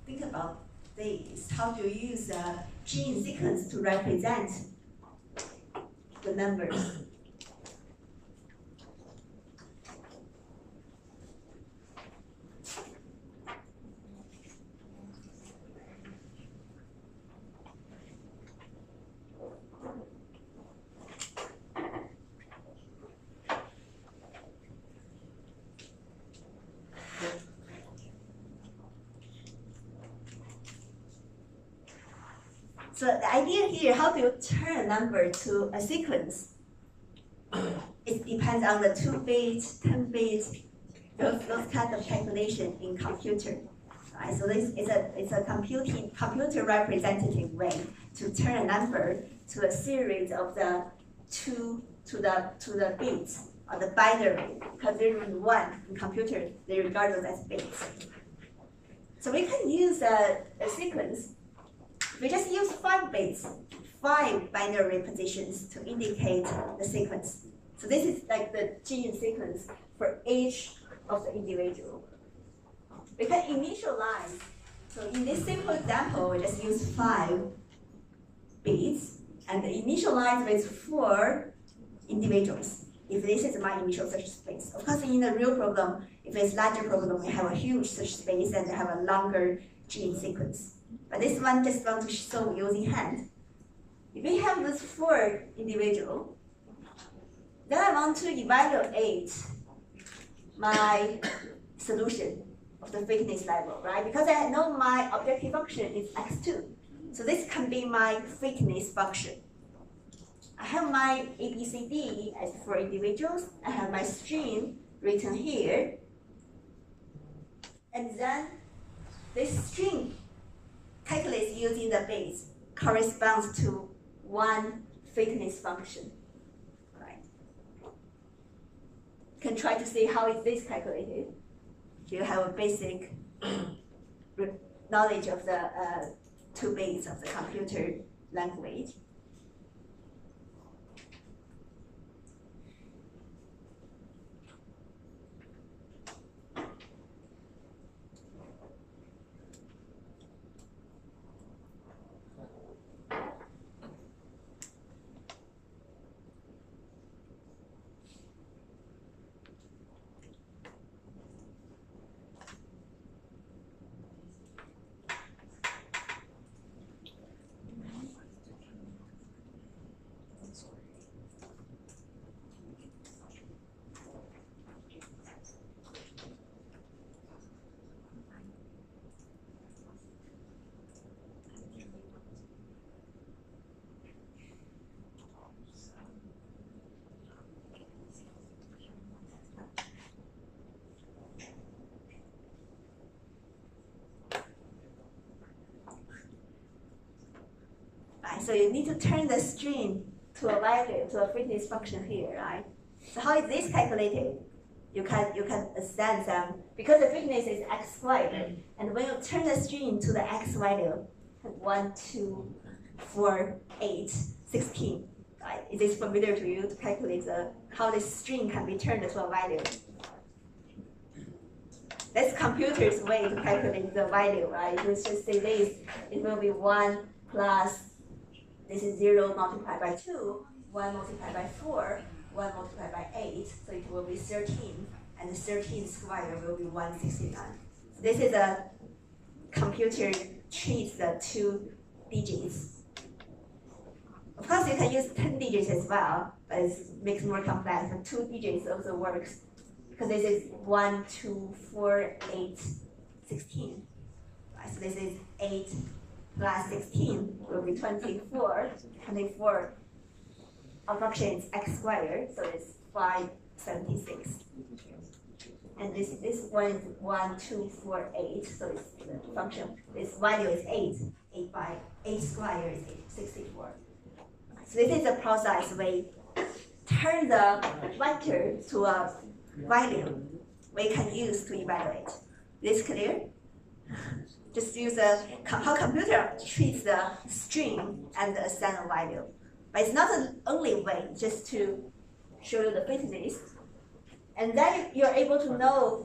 Speaker 1: Think about this. How do you use a gene sequence to represent the numbers? So the idea here, how do you turn a number to a sequence? It depends on the 2 bits, 10 bits, those kind of calculation in computer. Right? So this is a computer representative way to turn a number to a series of the 2 to the bits of the binary, because there is 1 in computer, they regard those as bits. So we can use a sequence. We just use 5 bits, 5 binary positions to indicate the sequence. So this is like the gene sequence for each of the individual. We can initialize. So in this simple example, we just use 5 bits and initialize with 4 individuals. If this is my initial search space. Of course, in the real problem, if it's larger problem, we have a huge search space and have a longer gene sequence. But this one just want to show using hand. If we have these 4 individuals, then I want to evaluate my solution of the fitness level, right? Because I know my objective function is x2. So this can be my fitness function. I have my ABCD as 4 individuals. I have my string written here. And then this string calculates using the base corresponds to 1 fitness function. Right? You can try to see how is this calculated. You have a basic knowledge of the 2 bits of the computer language. So you need to turn the string to a value, to a fitness function here, right? So how is this calculated? You can assign them, because the fitness is x squared, and when you turn the string to the x value, 1, 2, 4, 8, 16, right? Is this familiar to you to calculate how this string can be turned to a value? That's computer's way to calculate the value, right? Let's just say this, it will be 1 plus, this is 0 multiplied by 2, 1 multiplied by 4, 1 multiplied by 8, so it will be 13, and the 13 squared will be 169. So this is a computer treats the 2 digits. Of course, you can use 10 digits as well, but it makes it more complex. But 2 digits also works, because this is 1, 2, 4, 8, 16. Right, so this is 8 plus 16 will be 24. 24. Our function is x squared, so it's 576. And this one is 1, 2, 4, 8. So it's the function. This value is 8. 8 by 8 squared is 64. So this is the process we turn the vector to a value we can use to evaluate. Is this clear? Just use how computer treats the string and assign a value. But it's not the only way, just to show you the fitness. And then you're able to know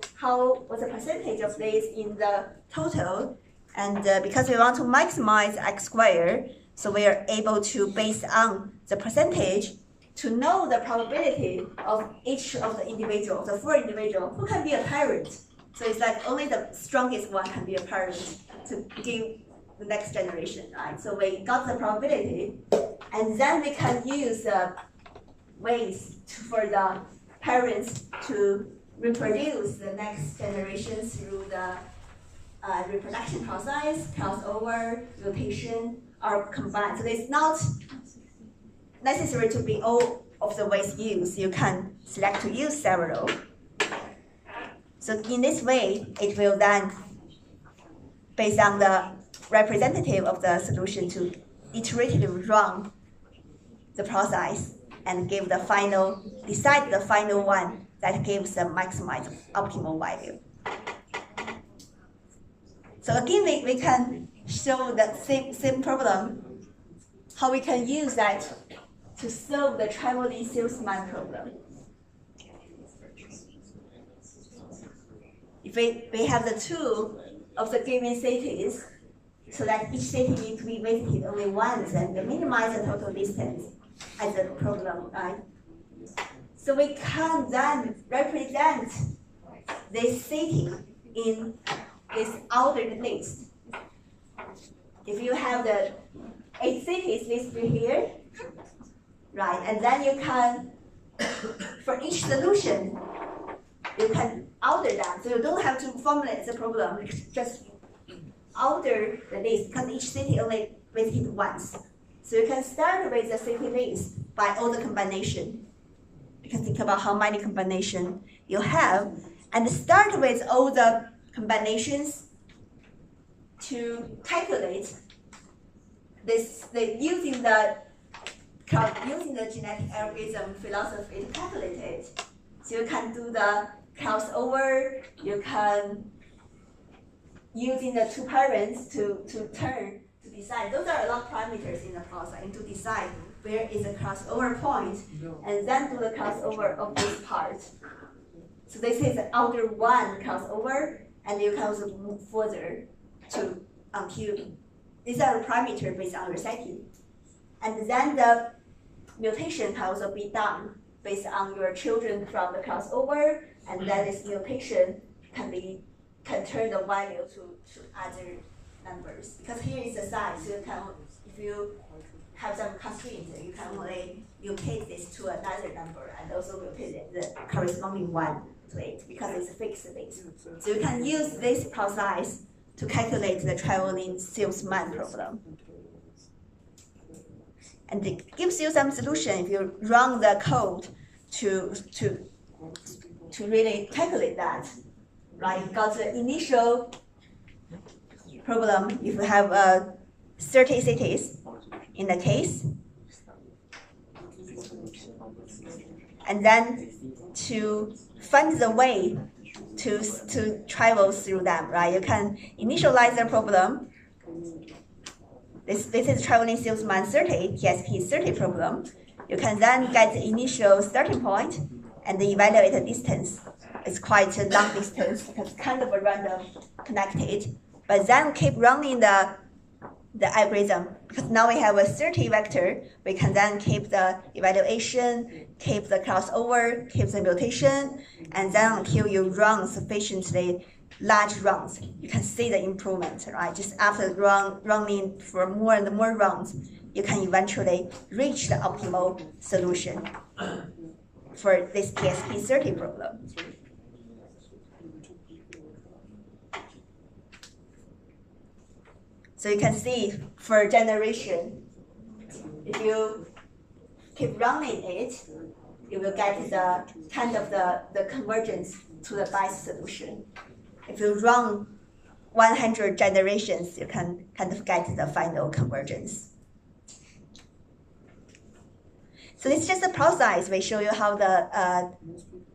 Speaker 1: what's the percentage of this in the total. And because we want to maximize x squared, so we are able to, based on the percentage, to know the probability of each of the individual, the 4 individual, who can be a parent. So it's like only the strongest one can be a parent to give the next generation, right? So we got the probability, and then we can use ways for the parents to reproduce the next generation through the reproduction process, crossover, rotation, are combined. So it's not necessary to be all of the ways used. You can select to use several. So in this way, it will then, based on the representative of the solution, to iteratively run the process and give the final, decide the final one that gives the maximized optimal value. So again, we can show the same problem, how we can use that to solve the traveling salesman problem. If we have the two of the given cities, so that each city needs to be visited only once and minimize the total distance as a problem, right? So we can then represent this city in this ordered list. If you have the 8 cities listed here, right, and then you can, for each solution, you can order them. So you don't have to formulate the problem, just order the list, because each city only visited once. So you can start with the city list by all the combination. You can think about how many combinations you have, and start with all the combinations to calculate this, using the genetic algorithm philosophy to calculate it. So you can do the crossover, you can using the two parents to decide. Those are a lot of parameters in the process, and to decide where is the crossover point, and then do the crossover of this part. So this is the order 1 crossover, and you can also move further to until these are the parameters based on your setting. And then the mutation can also be done based on your children from the crossover, and then this mutation can turn the value to other numbers. Because here is the size, so you can, if you have some constraints, you can only mutate this to another number and also mutate the corresponding one to it because it's a fixed base. So you can use this process to calculate the traveling salesman problem. And it gives you some solution if you run the code to really calculate that. Right, you got the initial problem if you have 30 cities in the case, and then to find the way to travel through them, right? You can initialize the problem. This is traveling salesman 30, TSP 30 problem. You can then get the initial starting point and evaluate the distance. It's quite a long distance because it's kind of a random connected. But then keep running the algorithm, because now we have a 30 vector. We can then keep the evaluation, keep the crossover, keep the mutation, and then until you run sufficiently large runs, you can see the improvement, right? Just after running for more and more runs, you can eventually reach the optimal solution for this TSP 30 problem. So you can see for generation, if you keep running it, you will get the kind of the convergence to the best solution. If you run 100 generations, you can kind of get the final convergence. So it's just a process. We show you how the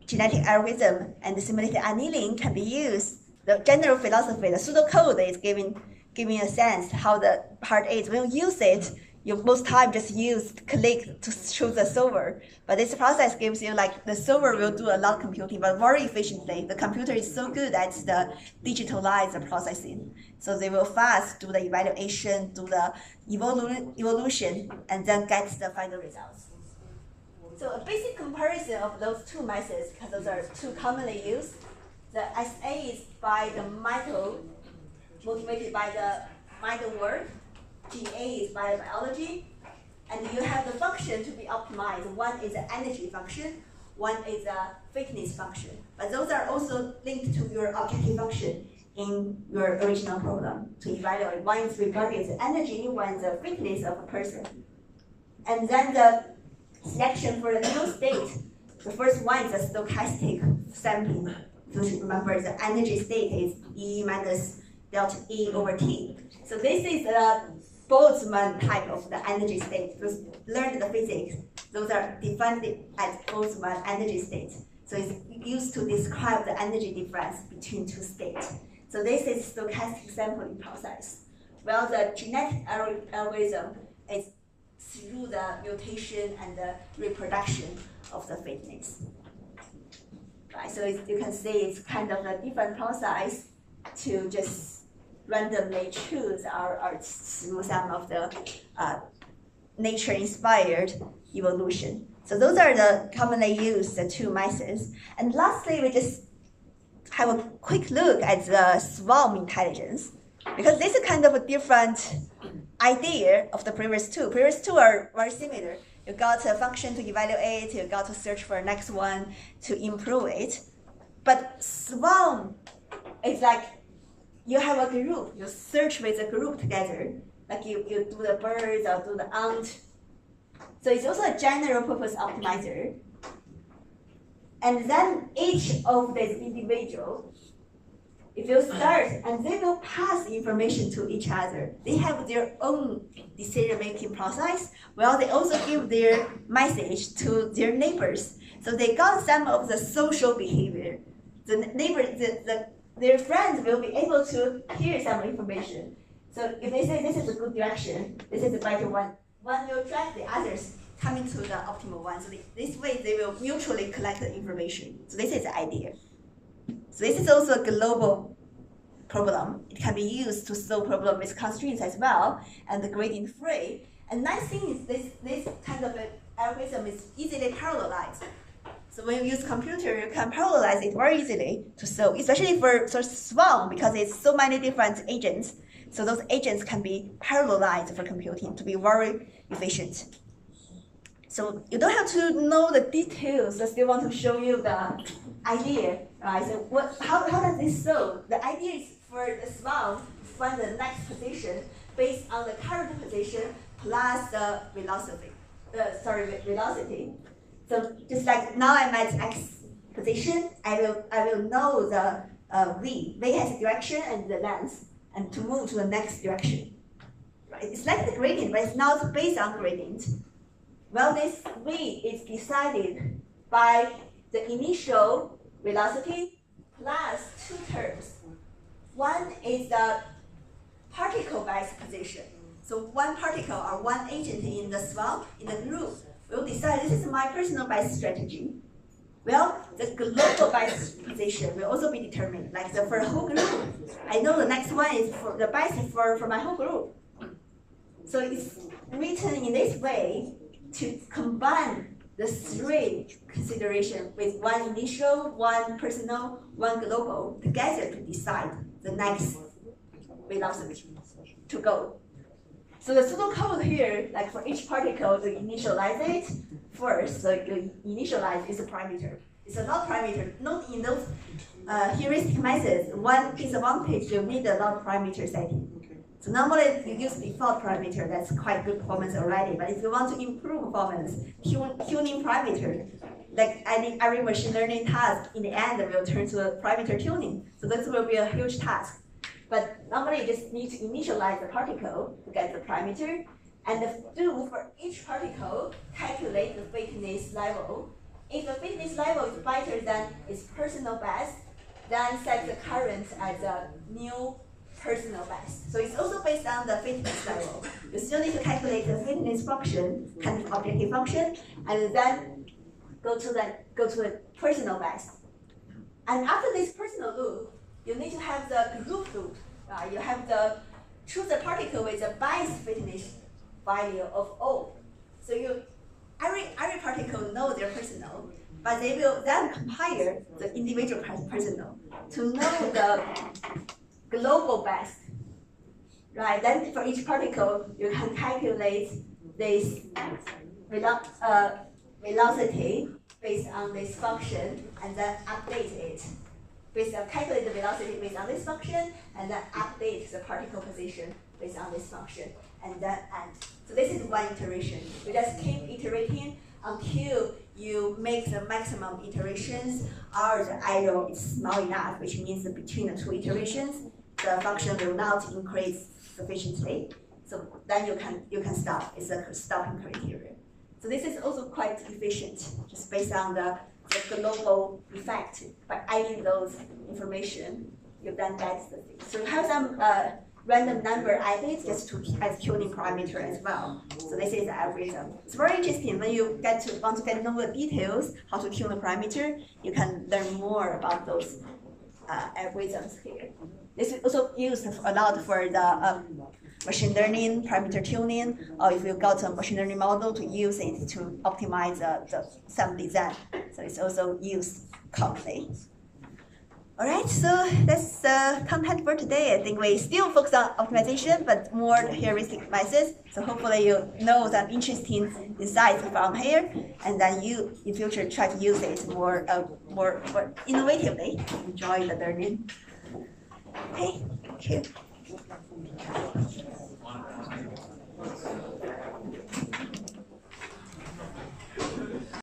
Speaker 1: genetic algorithm and the simulated annealing can be used. The general philosophy, the pseudocode is giving a sense how the part is. When you use it, you most time just use click to choose the solver. But this process gives you like the solver will do a lot of computing, but very efficiently. The computer is so good at the digitalize the processing. So they will fast do the evaluation, do the evolution, and then get the final results. So a basic comparison of those two methods, because those are two commonly used. The SA is by the metal, motivated by the metal work. GA is by biology. And you have the function to be optimized. One is an energy function, one is a fitness function. But those are also linked to your objective function. in your original problem to evaluate. One is regarding the energy, one is the fitness of a person. And then the selection for the new state, the first one is a stochastic sampling. So remember, the energy state is E minus delta E over T. So this is the Boltzmann type of the energy state. Because learned the physics, those are defined as Boltzmann energy states. So it's used to describe the energy difference between two states. So this is stochastic sampling process. Well, the genetic algorithm is through the mutation and the reproduction of the fitness. Right, so you can see it's kind of a different process to just randomly choose or through some of the nature-inspired evolution. So those are the commonly used two methods. And lastly, we just have a quick look at the swarm intelligence, because this is kind of a different idea of the previous two. Previous two are very similar. You got a function to evaluate, you got to search for the next one to improve it. But swarm is like you have a group, you search with a group together, like you do the birds or do the ant. So it's also a general purpose optimizer. And then each of these individuals, if you start, and they will pass information to each other. They have their own decision-making process. Well, they also give their message to their neighbors. So they got some of the social behavior. The neighbor, their friends will be able to hear some information. So if they say this is a good direction, this is a better one, one will drag the others coming to the optimal one. So this way they will mutually collect the information. So this is the idea. So this is also a global problem. It can be used to solve problems with constraints as well, and the gradient free. And nice thing is this kind of algorithm is easily parallelized. So when you use computer, you can parallelize it very easily to solve, especially for swarm, because it's so many different agents. So those agents can be parallelized for computing to be very efficient. So you don't have to know the details. I still want to show you the idea. Right? So how does this solve? The idea is for the swarm to find the next position based on the current position plus the velocity. So just like now I'm at X position, I will know the V. V has a direction and the length, and to move to the next direction. Right? It's like the gradient, but it's not based on gradient. Well, this V is decided by the initial velocity plus two terms. One is the particle-based position. So one particle or one agent in the swarm, in the group, will decide this is my personal best strategy. Well, the global best position will also be determined. Like for a whole group, I know the next one is for the best for my whole group. So it's written in this way to combine the three considerations with one initial, one personal, one global together to decide the next velocity to go. So the pseudocode here, like for each particle, you initialize it first. So you initialize is a parameter. It's a log parameter. Note in those heuristic methods, one disadvantage, you need a log parameter setting. So normally you use default parameter, that's quite good performance already. But if you want to improve performance, tuning parameter, like every machine learning task, in the end will turn to a parameter tuning. So this will be a huge task. But normally you just need to initialize the particle to get the parameter, and do for each particle, calculate the fitness level. If the fitness level is better than its personal best, then set the current as a new personal best. So it's also based on the fitness level. You still need to calculate the fitness function, kind of objective function, and then go to the personal best. And after this personal loop, you need to have the group loop. You have the choose a particle with the best fitness value of O. So every particle knows their personal, but they will then compare the individual personal to know the global best. Right? Then for each particle, you can calculate this velocity based on this function and then update it based on calculate the velocity based on this function, and then update the particle position based on this function, and then end. So this is one iteration. You just keep iterating until you make the maximum iterations, or the error is small enough, which means that between the two iterations, the function will not increase sufficiently. So then you can stop. It's a stopping criteria. So this is also quite efficient, just based on the global effect. By adding those information, you then get the thing. So you have some random number added just as tuning parameter as well. So this is the algorithm. It's very interesting when you want to get know the details, how to tune the parameter, you can learn more about those algorithms here. This is also used a lot for the machine learning, parameter tuning, or if you got a machine learning model to use it to optimize the some design. So it's also used commonly. All right, so that's the content for today. I think we still focus on optimization, but more heuristic methods. So hopefully you know some interesting insights from here, and then you in future try to use it more innovatively. Enjoy the learning. Okay, thank you.